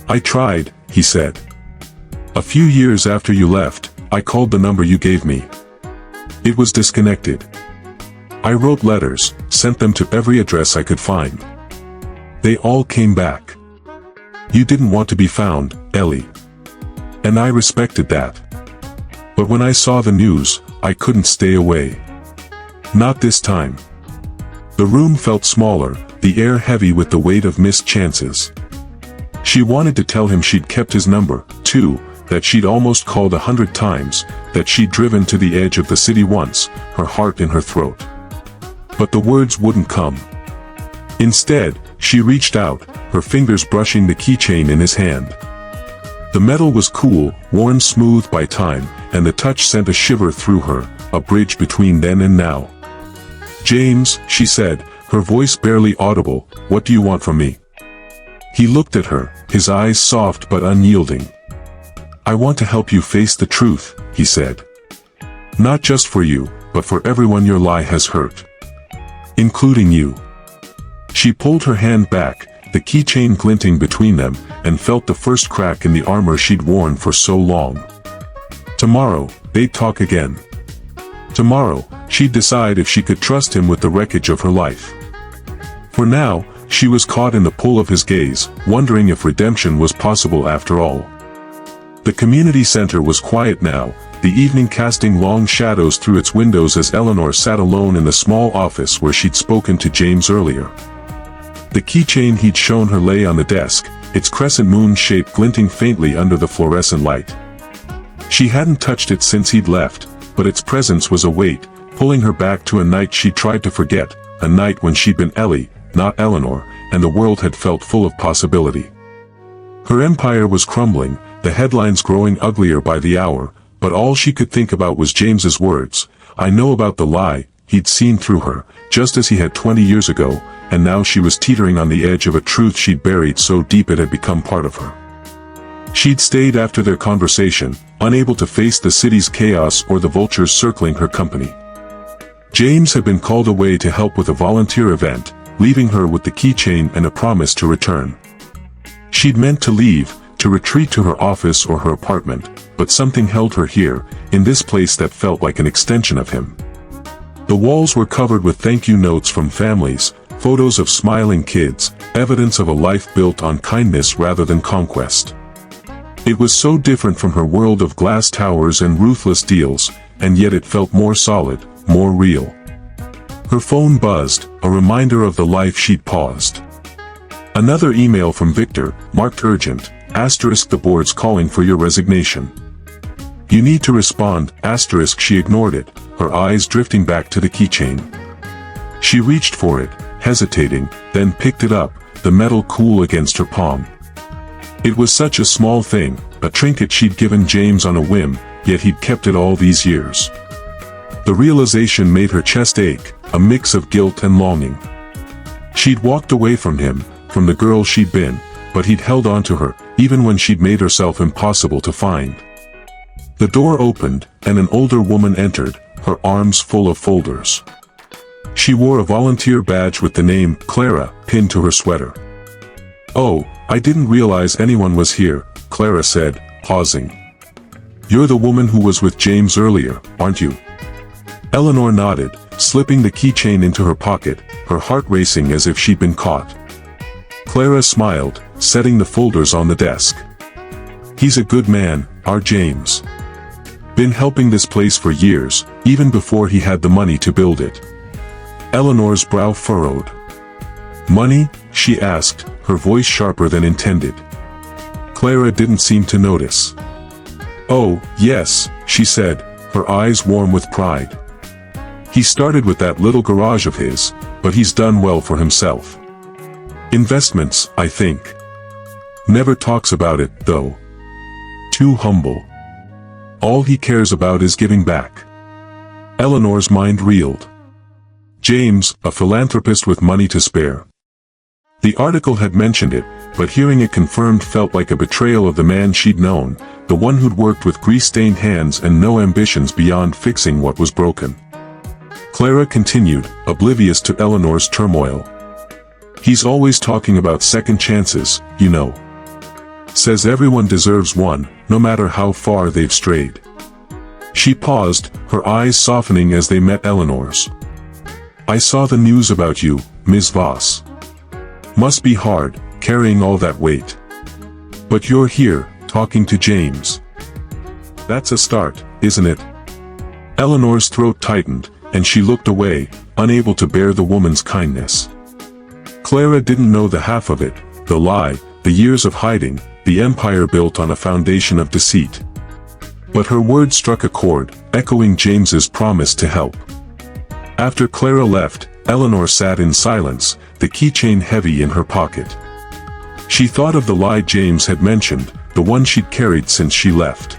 "I tried," he said. "A few years after you left, I called the number you gave me. It was disconnected. I wrote letters, sent them to every address I could find. They all came back. You didn't want to be found, Ellie. And I respected that. But when I saw the news, I couldn't stay away. Not this time." The room felt smaller, the air heavy with the weight of missed chances. She wanted to tell him she'd kept his number, too, that she'd almost called 100 times, that she'd driven to the edge of the city once, her heart in her throat. But the words wouldn't come. Instead, she reached out, her fingers brushing the keychain in his hand. The metal was cool, worn smooth by time, and the touch sent a shiver through her, a bridge between then and now. "James," she said, her voice barely audible, "what do you want from me?" He looked at her, his eyes soft but unyielding. "I want to help you face the truth," he said. "Not just for you, but for everyone your lie has hurt. Including you." She pulled her hand back, the keychain glinting between them, and felt the first crack in the armor she'd worn for so long. Tomorrow, they'd talk again. Tomorrow, she'd decide if she could trust him with the wreckage of her life. For now, she was caught in the pull of his gaze, wondering if redemption was possible after all. The community center was quiet now, the evening casting long shadows through its windows as Eleanor sat alone in the small office where she'd spoken to James earlier. The keychain he'd shown her lay on the desk, its crescent moon shape glinting faintly under the fluorescent light. She hadn't touched it since he'd left, but its presence was a weight, pulling her back to a night she tried to forget, a night when she'd been Ellie, not Eleanor, and the world had felt full of possibility. Her empire was crumbling, the headlines growing uglier by the hour, but all she could think about was James's words. "I know about the lie," he'd seen through her, just as he had 20 years ago, and now she was teetering on the edge of a truth she'd buried so deep it had become part of her. She'd stayed after their conversation, unable to face the city's chaos or the vultures circling her company. James had been called away to help with a volunteer event, leaving her with the keychain and a promise to return. She'd meant to leave, to retreat to her office or her apartment, but something held her here, in this place that felt like an extension of him. The walls were covered with thank you notes from families, photos of smiling kids, evidence of a life built on kindness rather than conquest. It was so different from her world of glass towers and ruthless deals, and yet it felt more solid, more real. Her phone buzzed, a reminder of the life she'd paused. Another email from Victor, marked urgent, * the board's calling for your resignation. You need to respond, * she ignored it, her eyes drifting back to the keychain. She reached for it, hesitating, then picked it up, the metal cool against her palm. It was such a small thing, a trinket she'd given James on a whim, yet he'd kept it all these years. The realization made her chest ache, a mix of guilt and longing. She'd walked away from him, from the girl she'd been, but he'd held on to her, even when she'd made herself impossible to find. The door opened, and an older woman entered, her arms full of folders. She wore a volunteer badge with the name, Clara, pinned to her sweater. "Oh, I didn't realize anyone was here," Clara said, pausing. "You're the woman who was with James earlier, aren't you?" Eleanor nodded, slipping the keychain into her pocket, her heart racing as if she'd been caught. Clara smiled, setting the folders on the desk. "He's a good man, our James. Been helping this place for years, even before he had the money to build it." Eleanor's brow furrowed. "Money?" she asked, her voice sharper than intended. Clara didn't seem to notice. "Oh, yes," she said, her eyes warm with pride. "He started with that little garage of his, but he's done well for himself. Investments, I think. Never talks about it, though. Too humble. All he cares about is giving back." Eleanor's mind reeled. James, a philanthropist with money to spare. The article had mentioned it, but hearing it confirmed felt like a betrayal of the man she'd known, the one who'd worked with grease-stained hands and no ambitions beyond fixing what was broken. Clara continued, oblivious to Eleanor's turmoil. "He's always talking about second chances, you know. Says everyone deserves one, no matter how far they've strayed." She paused, her eyes softening as they met Eleanor's. "I saw the news about you, Ms. Voss. Must be hard, carrying all that weight. But you're here, talking to James. That's a start, isn't it?" Eleanor's throat tightened, and she looked away, unable to bear the woman's kindness. Clara didn't know the half of it, the lie, the years of hiding, the empire built on a foundation of deceit. But her words struck a chord, echoing James's promise to help. After Clara left, Eleanor sat in silence, the keychain heavy in her pocket. She thought of the lie James had mentioned, the one she'd carried since she left.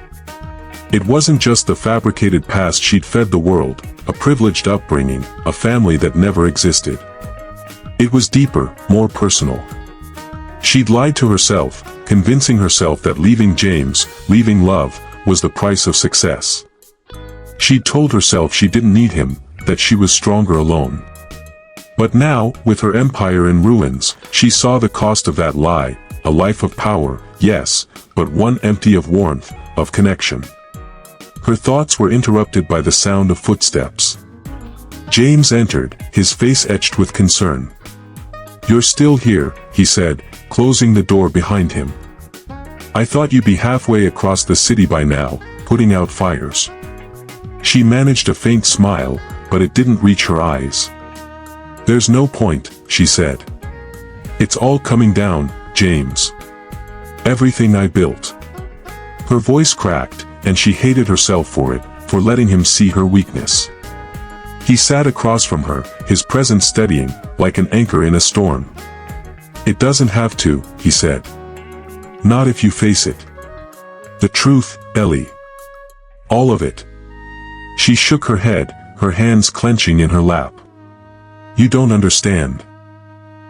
It wasn't just the fabricated past she'd fed the world, a privileged upbringing, a family that never existed. It was deeper, more personal. She'd lied to herself, convincing herself that leaving James, leaving love, was the price of success. She'd told herself she didn't need him, that she was stronger alone. But now, with her empire in ruins, she saw the cost of that lie, a life of power, yes, but one empty of warmth, of connection. Her thoughts were interrupted by the sound of footsteps. James entered, his face etched with concern. "You're still here," he said, closing the door behind him. "I thought you'd be halfway across the city by now, putting out fires." She managed a faint smile, but it didn't reach her eyes. "There's no point," she said. "It's all coming down, James. Everything I built." Her voice cracked, and she hated herself for it, for letting him see her weakness. He sat across from her, his presence steadying, like an anchor in a storm. "It doesn't have to," he said. "Not if you face it. The truth, Ellie. All of it." She shook her head, her hands clenching in her lap. "You don't understand.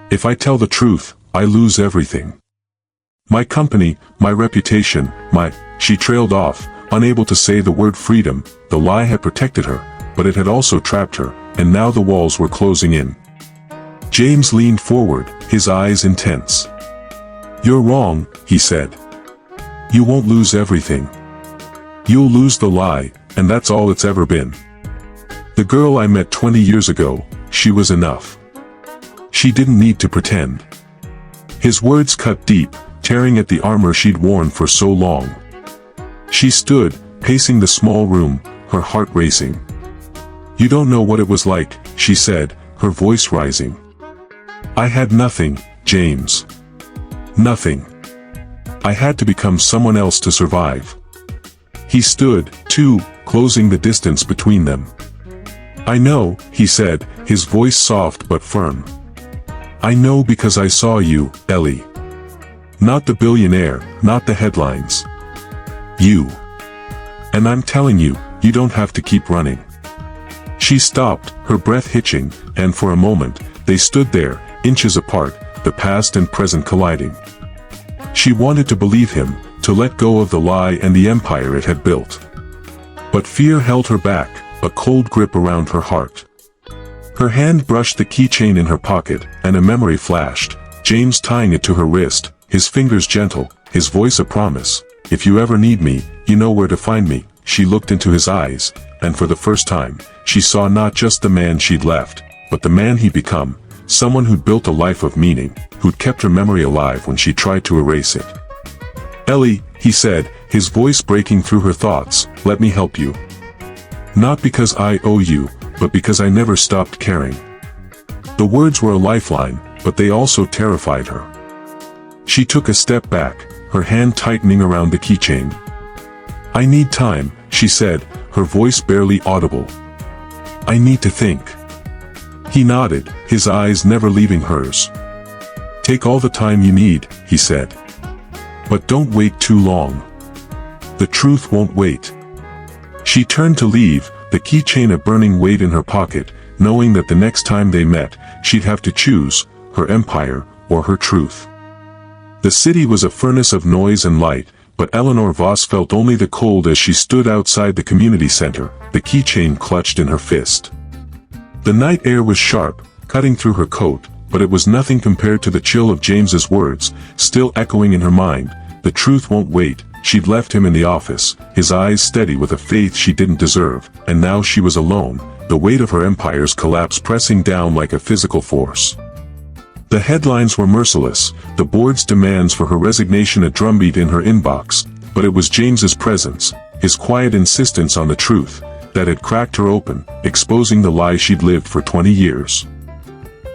If I tell the truth, I lose everything. My company, my reputation, She trailed off, unable to say the word freedom. The lie had protected her, but it had also trapped her, and now the walls were closing in. James leaned forward, his eyes intense. "You're wrong," he said. "You won't lose everything. You'll lose the lie, and that's all it's ever been. The girl I met 20 years ago, she was enough. She didn't need to pretend." His words cut deep, tearing at the armor she'd worn for so long. She stood, pacing the small room, her heart racing. "You don't know what it was like," she said, her voice rising. "I had nothing, James. Nothing. I had to become someone else to survive." He stood, too, closing the distance between them. "I know," he said, his voice soft but firm. "I know because I saw you, Ellie. Not the billionaire, not the headlines. You. And I'm telling you, you don't have to keep running." She stopped, her breath hitching, and for a moment, they stood there, inches apart, the past and present colliding. She wanted to believe him, to let go of the lie and the empire it had built. But fear held her back, a cold grip around her heart. Her hand brushed the keychain in her pocket, and a memory flashed, James tying it to her wrist, his fingers gentle, his voice a promise. "If you ever need me, you know where to find me." She looked into his eyes, and for the first time, she saw not just the man she'd left, but the man he'd become, someone who'd built a life of meaning, who'd kept her memory alive when she tried to erase it. "Ellie," he said, his voice breaking through her thoughts, "let me help you. Not because I owe you, but because I never stopped caring." The words were a lifeline, but they also terrified her. She took a step back, her hand tightening around the keychain. "I need time," she said, her voice barely audible. "I need to think." He nodded, his eyes never leaving hers. "Take all the time you need," he said. "But don't wait too long. The truth won't wait." She turned to leave, the keychain a burning weight in her pocket, knowing that the next time they met, she'd have to choose, her empire, or her truth. The city was a furnace of noise and light, but Eleanor Voss felt only the cold as she stood outside the community center, the keychain clutched in her fist. The night air was sharp, cutting through her coat, but it was nothing compared to the chill of James's words, still echoing in her mind. The truth won't wait. She'd left him in the office, his eyes steady with a faith she didn't deserve, and now she was alone, the weight of her empire's collapse pressing down like a physical force. The headlines were merciless, the board's demands for her resignation a drumbeat in her inbox, but it was James's presence, his quiet insistence on the truth, that had cracked her open, exposing the lie she'd lived for 20 years.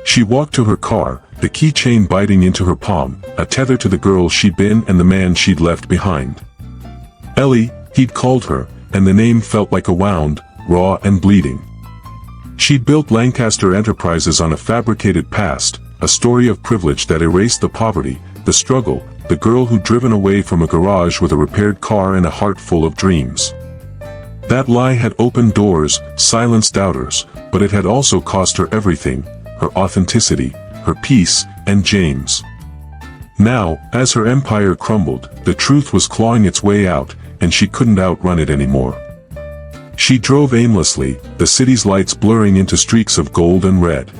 She walked to her car, the keychain biting into her palm, a tether to the girl she'd been and the man she'd left behind. Ellie, he'd called her, and the name felt like a wound, raw and bleeding. She'd built Lancaster Enterprises on a fabricated past, a story of privilege that erased the poverty, the struggle, the girl who'd driven away from a garage with a repaired car and a heart full of dreams. That lie had opened doors, silenced doubters, but it had also cost her everything, her authenticity, her peace, and James. Now, as her empire crumbled, the truth was clawing its way out, and she couldn't outrun it anymore. She drove aimlessly, the city's lights blurring into streaks of gold and red.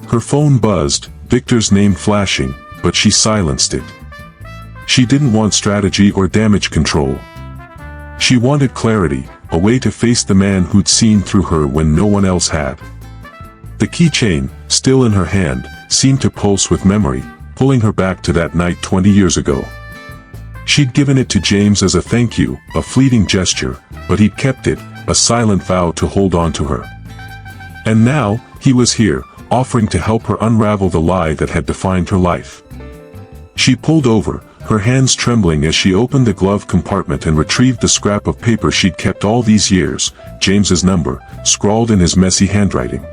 Her phone buzzed, Victor's name flashing, but she silenced it. She didn't want strategy or damage control. She wanted clarity, a way to face the man who'd seen through her when no one else had. The keychain, still in her hand, seemed to pulse with memory, pulling her back to that night 20 years ago. She'd given it to James as a thank you, a fleeting gesture, but he'd kept it, a silent vow to hold on to her. And now, he was here, offering to help her unravel the lie that had defined her life. She pulled over, her hands trembling as she opened the glove compartment and retrieved the scrap of paper she'd kept all these years, James's number, scrawled in his messy handwriting.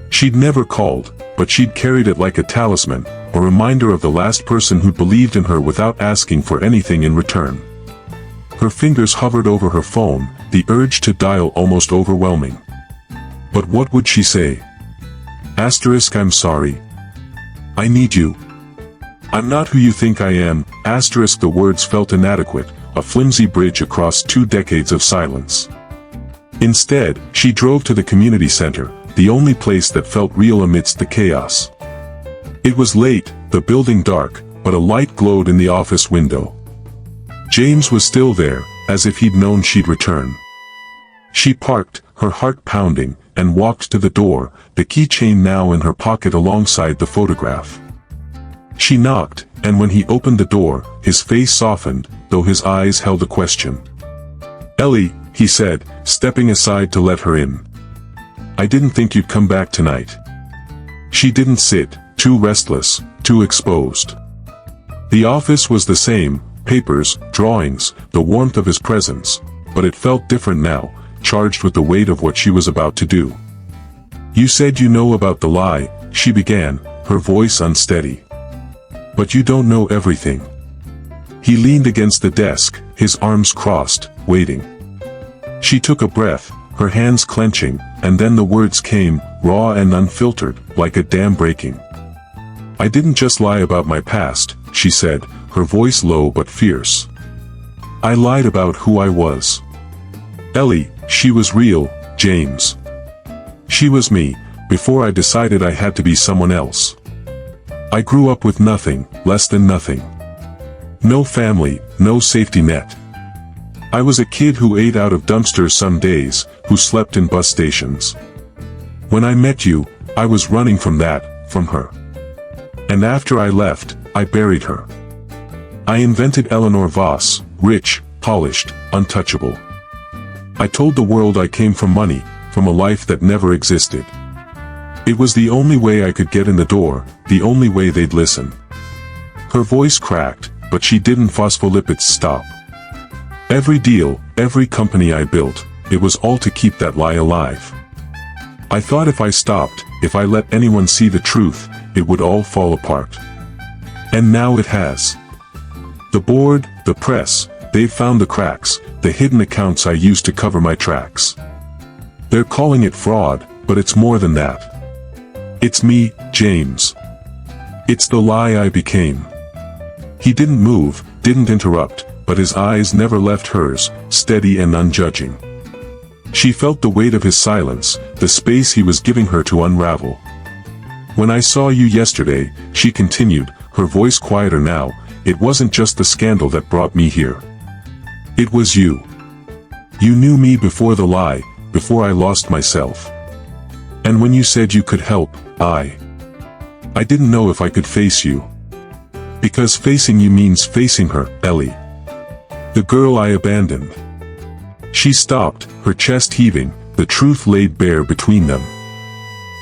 She'd never called, but she'd carried it like a talisman, a reminder of the last person who'd believed in her without asking for anything in return. Her fingers hovered over her phone, the urge to dial almost overwhelming. But what would she say? Asterisk, I'm sorry. I need you. I'm not who you think I am. Asterisk, the words felt inadequate, a flimsy bridge across 2 decades of silence. Instead, she drove to the community center, the only place that felt real amidst the chaos. It was late, the building dark, but a light glowed in the office window. James was still there, as if he'd known she'd return. She parked, her heart pounding, and walked to the door, the keychain now in her pocket alongside the photograph. She knocked, and when he opened the door, his face softened, though his eyes held a question. Ellie, he said, stepping aside to let her in. I didn't think you'd come back tonight. She didn't sit, too restless, too exposed. The office was the same, papers, drawings, the warmth of his presence, but it felt different now, charged with the weight of what she was about to do. You said you know about the lie, she began, her voice unsteady. But you don't know everything. He leaned against the desk, his arms crossed, waiting. She took a breath, her hands clenching, and then the words came, raw and unfiltered, like a dam breaking. I didn't just lie about my past, she said, her voice low but fierce. I lied about who I was. Ellie, she was real, James. She was me, before I decided I had to be someone else. I grew up with nothing, less than nothing. No family, no safety net. I was a kid who ate out of dumpsters some days, who slept in bus stations. When I met you, I was running from that, from her. And after I left, I buried her. I invented Eleanor Voss, rich, polished, untouchable. I told the world I came from money, from a life that never existed. It was the only way I could get in the door, the only way they'd listen. Her voice cracked, but she didn't phospholipids stop. Every deal, every company I built, it was all to keep that lie alive. I thought if I stopped, if I let anyone see the truth, it would all fall apart. And now it has. The board, the press, they've found the cracks, the hidden accounts I used to cover my tracks. They're calling it fraud, but it's more than that. It's me, James. It's the lie I became. He didn't move, didn't interrupt, but his eyes never left hers, steady and unjudging. She felt the weight of his silence, the space he was giving her to unravel. When I saw you yesterday, she continued, her voice quieter now, it wasn't just the scandal that brought me here. It was you. You knew me before the lie, before I lost myself. And when you said you could help, I didn't know if I could face you. Because facing you means facing her, Ellie. The girl I abandoned. She stopped, her chest heaving, the truth laid bare between them.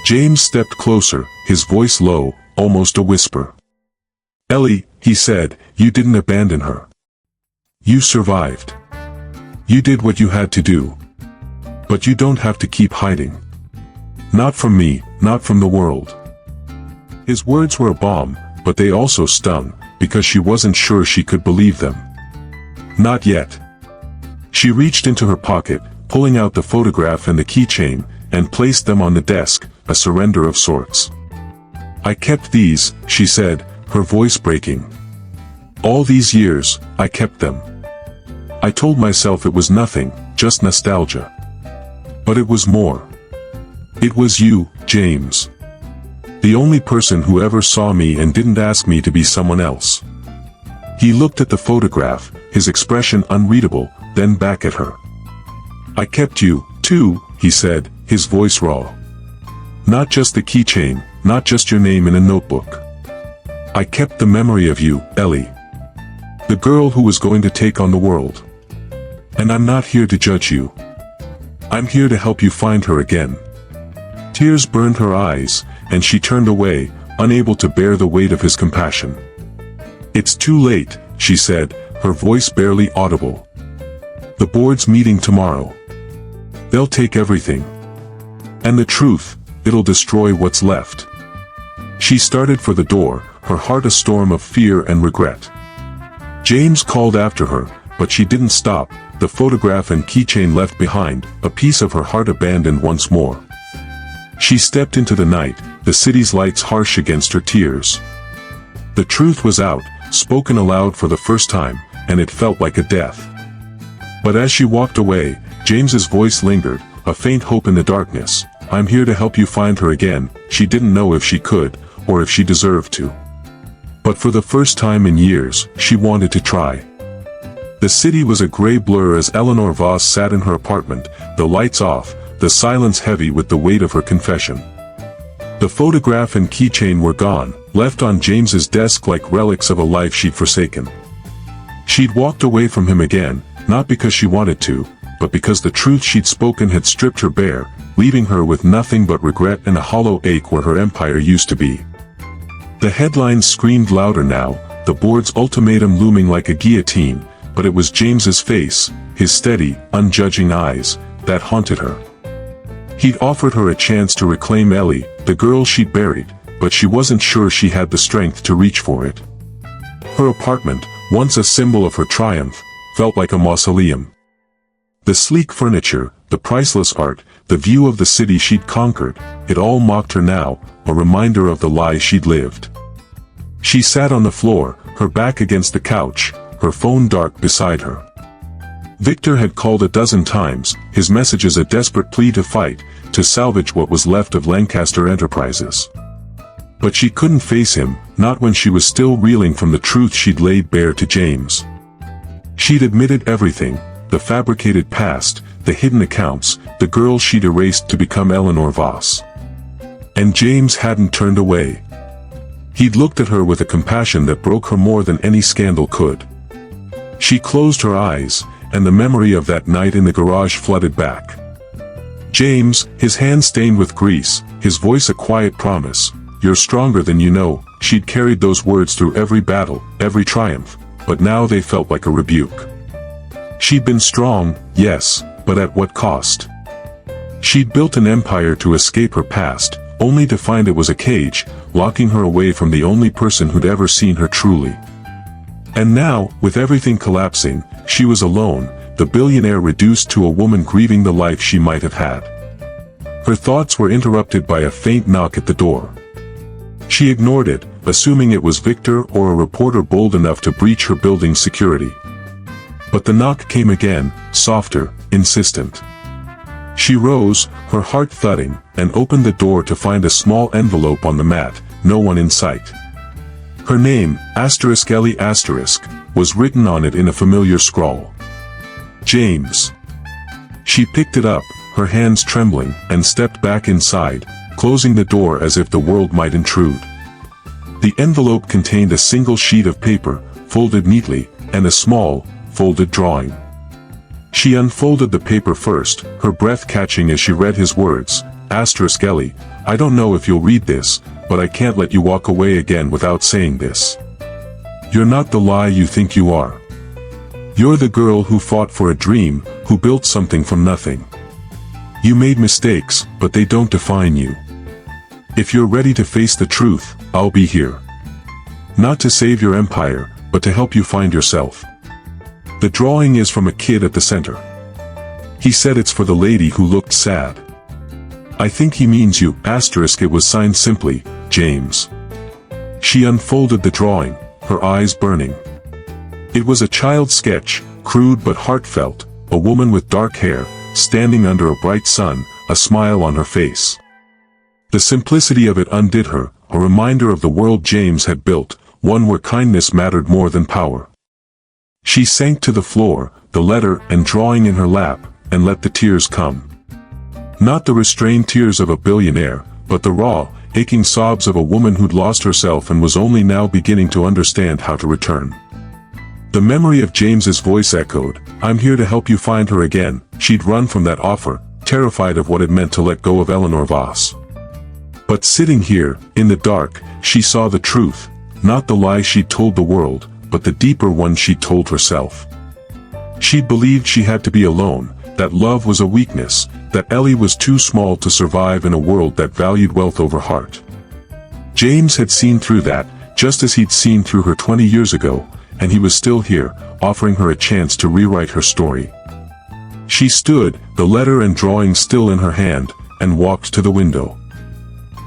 James stepped closer, his voice low, almost a whisper. "Ellie," he said, "you didn't abandon her. You survived. You did what you had to do. But you don't have to keep hiding. Not from me, not from the world." His words were a bomb, but they also stung, because she wasn't sure she could believe them. Not yet. She reached into her pocket, pulling out the photograph and the keychain, and placed them on the desk, a surrender of sorts. "I kept these," she said, her voice breaking. "All these years, I kept them. I told myself it was nothing, just nostalgia. But it was more. It was you, James. The only person who ever saw me and didn't ask me to be someone else." He looked at the photograph, his expression unreadable, then back at her. "I kept you, too," he said, his voice raw. "Not just the keychain, not just your name in a notebook. I kept the memory of you, Ellie. The girl who was going to take on the world. And I'm not here to judge you. I'm here to help you find her again." Tears burned her eyes, and she turned away, unable to bear the weight of his compassion. "It's too late," she said, her voice barely audible. "The board's meeting tomorrow. They'll take everything. And the truth, it'll destroy what's left." She started for the door, her heart a storm of fear and regret. James called after her, but she didn't stop, the photograph and keychain left behind, a piece of her heart abandoned once more. She stepped into the night, the city's lights harsh against her tears. The truth was out, spoken aloud for the first time, and it felt like a death. But as she walked away, James's voice lingered, a faint hope in the darkness. "I'm here to help you find her again." She didn't know if she could, or if she deserved to. But for the first time in years, she wanted to try. The city was a gray blur as Eleanor Voss sat in her apartment, the lights off, the silence heavy with the weight of her confession. The photograph and keychain were gone, left on James's desk like relics of a life she'd forsaken. She'd walked away from him again, not because she wanted to, but because the truth she'd spoken had stripped her bare, leaving her with nothing but regret and a hollow ache where her empire used to be. The headlines screamed louder now, the board's ultimatum looming like a guillotine, but it was James's face, his steady, unjudging eyes, that haunted her. He'd offered her a chance to reclaim Ellie, the girl she'd buried, but she wasn't sure she had the strength to reach for it. Her apartment, once a symbol of her triumph, felt like a mausoleum. The sleek furniture, the priceless art, the view of the city she'd conquered, it all mocked her now, a reminder of the lie she'd lived. She sat on the floor, her back against the couch, her phone dark beside her. Victor had called a dozen times, his messages a desperate plea to fight, to salvage what was left of Lancaster Enterprises. But she couldn't face him, not when she was still reeling from the truth she'd laid bare to James. She'd admitted everything, the fabricated past, the hidden accounts, the girl she'd erased to become Eleanor Voss. And James hadn't turned away. He'd looked at her with a compassion that broke her more than any scandal could. She closed her eyes, and the memory of that night in the garage flooded back. James, his hand stained with grease, his voice a quiet promise, "You're stronger than you know." She'd carried those words through every battle, every triumph, but now they felt like a rebuke. She'd been strong, yes, but at what cost? She'd built an empire to escape her past, only to find it was a cage, locking her away from the only person who'd ever seen her truly. And now, with everything collapsing, she was alone, the billionaire reduced to a woman grieving the life she might have had. Her thoughts were interrupted by a faint knock at the door. She ignored it, assuming it was Victor or a reporter bold enough to breach her building's security. But the knock came again, softer, insistent. She rose, her heart thudding, and opened the door to find a small envelope on the mat, no one in sight. Her name, *Ellie*, was written on it in a familiar scrawl. James. She picked it up, her hands trembling, and stepped back inside, closing the door as if the world might intrude. The envelope contained a single sheet of paper, folded neatly, and a small, folded drawing. She unfolded the paper first, her breath catching as she read his words, Ellie, I don't know if you'll read this, but I can't let you walk away again without saying this. You're not the lie you think you are. You're the girl who fought for a dream, who built something from nothing. You made mistakes, but they don't define you. If you're ready to face the truth, I'll be here. Not to save your empire, but to help you find yourself. The drawing is from a kid at the center. He said it's for the lady who looked sad. I think he means you, it was signed simply, James. She unfolded the drawing, her eyes burning. It was a child sketch, crude but heartfelt, a woman with dark hair, standing under a bright sun, a smile on her face. The simplicity of it undid her, a reminder of the world James had built, one where kindness mattered more than power. She sank to the floor, the letter and drawing in her lap, and let the tears come. Not the restrained tears of a billionaire, but the raw, aching sobs of a woman who'd lost herself and was only now beginning to understand how to return. The memory of James's voice echoed, "I'm here to help you find her again." She'd run from that offer, terrified of what it meant to let go of Eleanor Voss. But sitting here, in the dark, she saw the truth, not the lie she'd told the world, but the deeper one she'd told herself. She believed she had to be alone, that love was a weakness, that Ellie was too small to survive in a world that valued wealth over heart. James had seen through that, just as he'd seen through her 20 years ago, and he was still here, offering her a chance to rewrite her story. She stood, the letter and drawing still in her hand, and walked to the window.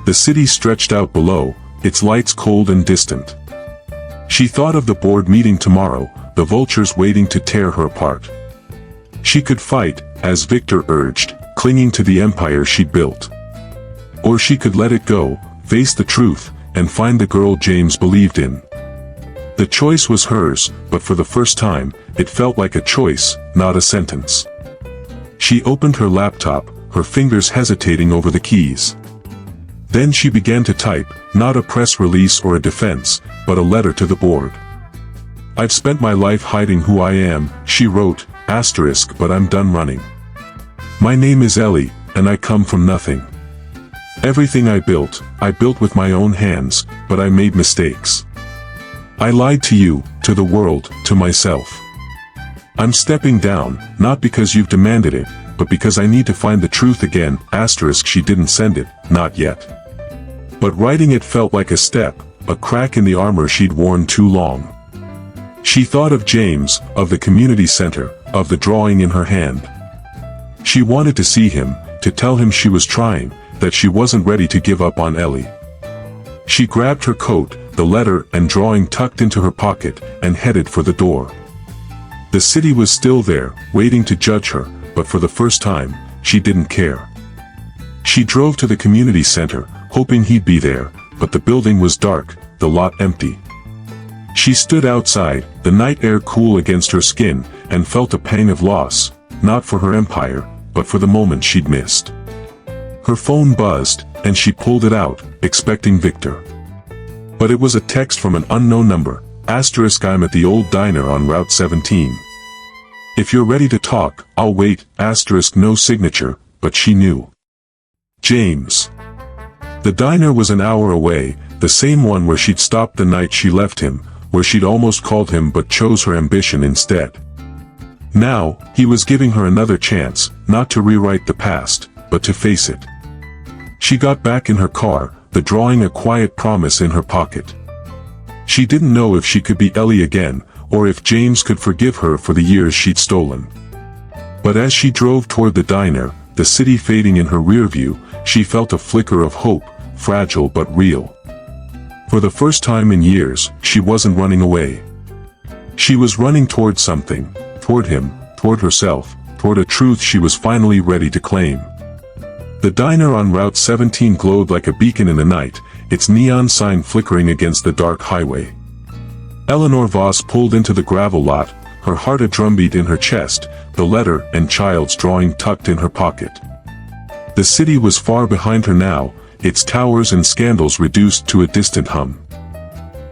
The city stretched out below, its lights cold and distant. She thought of the board meeting tomorrow, the vultures waiting to tear her apart. She could fight, as Victor urged, clinging to the empire she'd built. Or she could let it go, face the truth, and find the girl James believed in. The choice was hers, but for the first time, it felt like a choice, not a sentence. She opened her laptop, her fingers hesitating over the keys. Then she began to type, not a press release or a defense, but a letter to the board. "I've spent my life hiding who I am," she wrote, but I'm done running. "My name is Ellie, and I come from nothing. Everything I built with my own hands, but I made mistakes. I lied to you, to the world, to myself. I'm stepping down, not because you've demanded it, but because I need to find the truth again." She didn't send it, not yet. But writing it felt like a step, a crack in the armor she'd worn too long. She thought of James, of the community center, of the drawing in her hand. She wanted to see him, to tell him she was trying, that she wasn't ready to give up on Ellie. She grabbed her coat, the letter and drawing tucked into her pocket, and headed for the door. The city was still there, waiting to judge her, but for the first time, she didn't care. She drove to the community center, hoping he'd be there, but the building was dark, the lot empty. She stood outside, the night air cool against her skin, and felt a pang of loss, not for her empire, but for the moment she'd missed. Her phone buzzed, and she pulled it out, expecting Victor. But it was a text from an unknown number, "I'm at the old diner on Route 17. If you're ready to talk, I'll wait." No signature, but she knew. James. The diner was an hour away, the same one where she'd stopped the night she left him, where she'd almost called him but chose her ambition instead. Now, he was giving her another chance, not to rewrite the past, but to face it. She got back in her car, the drawing a quiet promise in her pocket. She didn't know if she could be Ellie again, or if James could forgive her for the years she'd stolen. But as she drove toward the diner, the city fading in her rear view, she felt a flicker of hope, fragile but real. For the first time in years, she wasn't running away. She was running toward something, toward him, toward herself, toward a truth she was finally ready to claim. The diner on Route 17 glowed like a beacon in the night, its neon sign flickering against the dark highway. Eleanor Voss pulled into the gravel lot, her heart a drumbeat in her chest, the letter and child's drawing tucked in her pocket. The city was far behind her now, its towers and scandals reduced to a distant hum.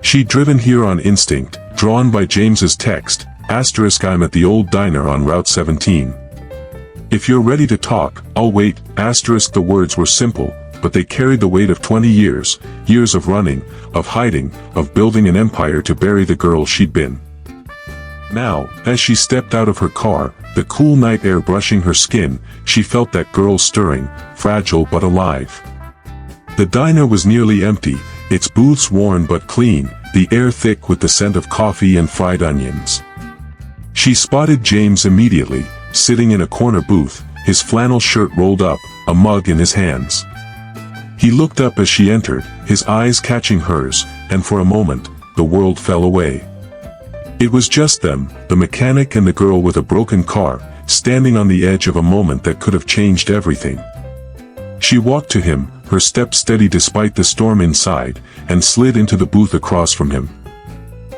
She'd driven here on instinct, drawn by James's text, "I'm at the old diner on Route 17. If you're ready to talk, I'll wait. Asterisk. The words were simple, but they carried the weight of 20 years, years of running, of hiding, of building an empire to bury the girl she'd been. Now, as she stepped out of her car, the cool night air brushing her skin, she felt that girl stirring, fragile but alive. The diner was nearly empty, its booths worn but clean, the air thick with the scent of coffee and fried onions. She spotted James immediately, sitting in a corner booth, his flannel shirt rolled up, a mug in his hands. He looked up as she entered, his eyes catching hers, and for a moment, the world fell away. It was just them, the mechanic and the girl with a broken car, standing on the edge of a moment that could have changed everything. She walked to him, her step steady despite the storm inside, and slid into the booth across from him.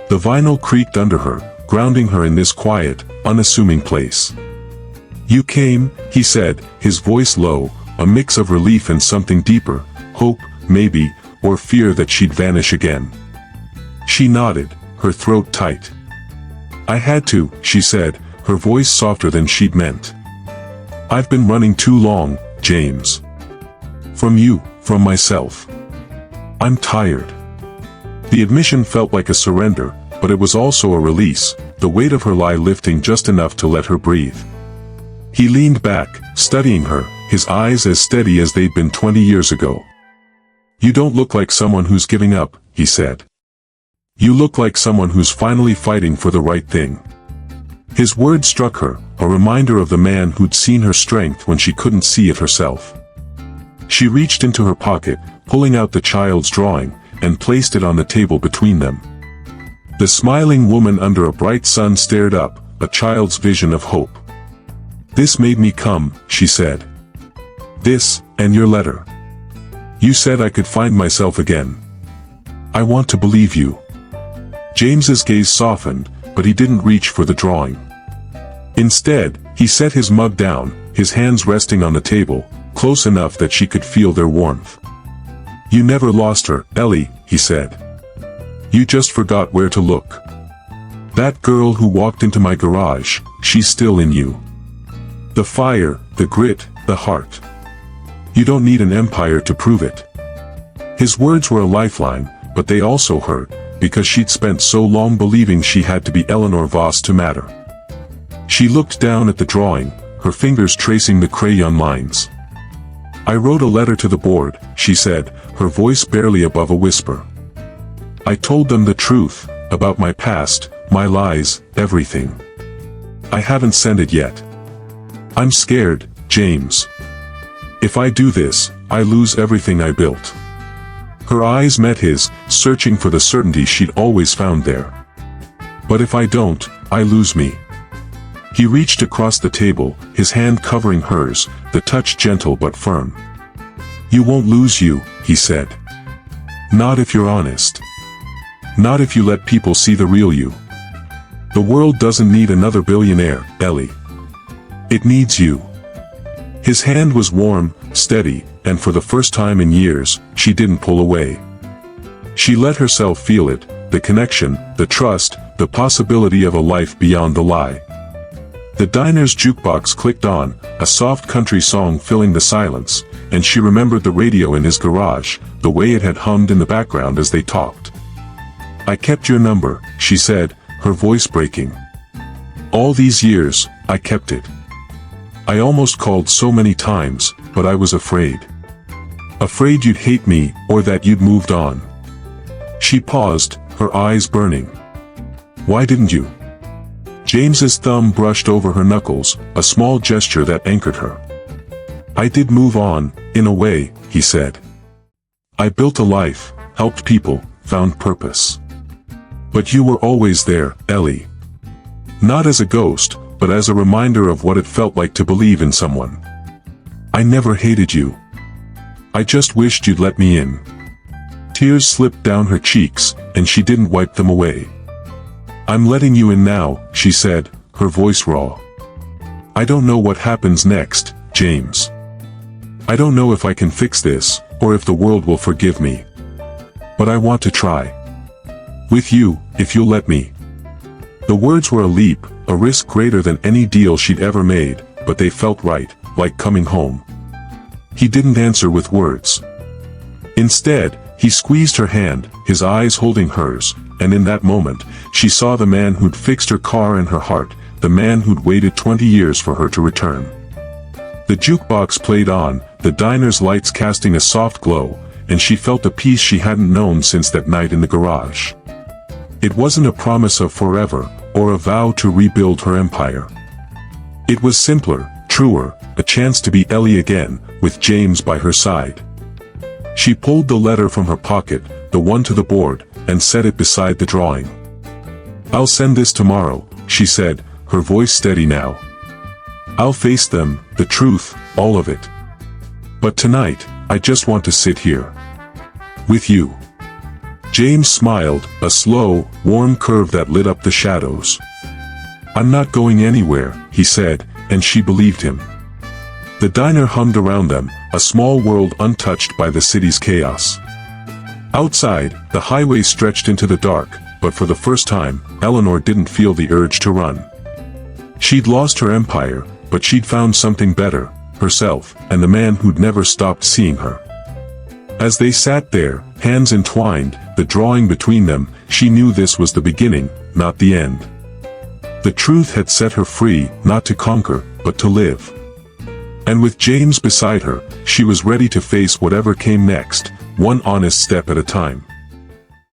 The vinyl creaked under her, grounding her in this quiet, unassuming place. "You came," he said, his voice low, a mix of relief and something deeper, hope, maybe, or fear that she'd vanish again. She nodded, her throat tight. "I had to," she said, her voice softer than she'd meant. "I've been running too long, James. From you, from myself. I'm tired." The admission felt like a surrender, but it was also a release, the weight of her lie lifting just enough to let her breathe. He leaned back, studying her, his eyes as steady as they'd been 20 years ago. "You don't look like someone who's giving up," he said. "You look like someone who's finally fighting for the right thing." His words struck her, a reminder of the man who'd seen her strength when she couldn't see it herself. She reached into her pocket, pulling out the child's drawing, and placed it on the table between them. The smiling woman under a bright sun stared up, a child's vision of hope. "This made me come," she said. "This, and your letter. You said I could find myself again. I want to believe you." James's gaze softened, but he didn't reach for the drawing. Instead, he set his mug down, his hands resting on the table, close enough that she could feel their warmth. "You never lost her, Ellie," he said. "You just forgot where to look. That girl who walked into my garage, she's still in you. The fire, the grit, the heart. You don't need an empire to prove it." His words were a lifeline, but they also hurt, because she'd spent so long believing she had to be Eleanor Voss to matter. She looked down at the drawing, her fingers tracing the crayon lines. "I wrote a letter to the board," she said, her voice barely above a whisper. "I told them the truth, about my past, my lies, everything. I haven't sent it yet. I'm scared, James. If I do this, I lose everything I built." Her eyes met his, searching for the certainty she'd always found there. "But if I don't, I lose me." He reached across the table, his hand covering hers, the touch gentle but firm. "You won't lose you," he said. "Not if you're honest. Not if you let people see the real you. The world doesn't need another billionaire, Ellie. It needs you." His hand was warm, steady, and for the first time in years, she didn't pull away. She let herself feel it, the connection, the trust, the possibility of a life beyond the lie. The diner's jukebox clicked on, a soft country song filling the silence, and she remembered the radio in his garage, the way it had hummed in the background as they talked. "I kept your number," she said, her voice breaking. "All these years, I kept it. I almost called so many times, but I was afraid. Afraid you'd hate me, or that you'd moved on." She paused, her eyes burning. "Why didn't you?" James's thumb brushed over her knuckles, a small gesture that anchored her. "I did move on, in a way," he said. "I built a life, helped people, found purpose. But you were always there, Ellie. Not as a ghost, but as a reminder of what it felt like to believe in someone. I never hated you. I just wished you'd let me in." Tears slipped down her cheeks, and she didn't wipe them away. "I'm letting you in now," she said, her voice raw. "I don't know what happens next, James. I don't know if I can fix this, or if the world will forgive me. But I want to try. With you, if you'll let me." The words were a leap, a risk greater than any deal she'd ever made, but they felt right, like coming home. He didn't answer with words. Instead, he squeezed her hand, his eyes holding hers, and in that moment, she saw the man who'd fixed her car and her heart, the man who'd waited 20 years for her to return. The jukebox played on, the diner's lights casting a soft glow, and she felt a peace she hadn't known since that night in the garage. It wasn't a promise of forever, or a vow to rebuild her empire. It was simpler, truer, a chance to be Ellie again, with James by her side. She pulled the letter from her pocket, the one to the board, and set it beside the drawing. "I'll send this tomorrow," she said, her voice steady now. "I'll face them, the truth, all of it. But tonight, I just want to sit here. With you." James smiled, a slow, warm curve that lit up the shadows. "I'm not going anywhere," he said, and she believed him. The diner hummed around them, a small world untouched by the city's chaos. Outside, the highway stretched into the dark, but for the first time, Eleanor didn't feel the urge to run. She'd lost her empire, but she'd found something better, herself, and the man who'd never stopped seeing her. As they sat there, hands entwined, the drawing between them, she knew this was the beginning, not the end. The truth had set her free, not to conquer, but to live. And with James beside her, she was ready to face whatever came next, one honest step at a time.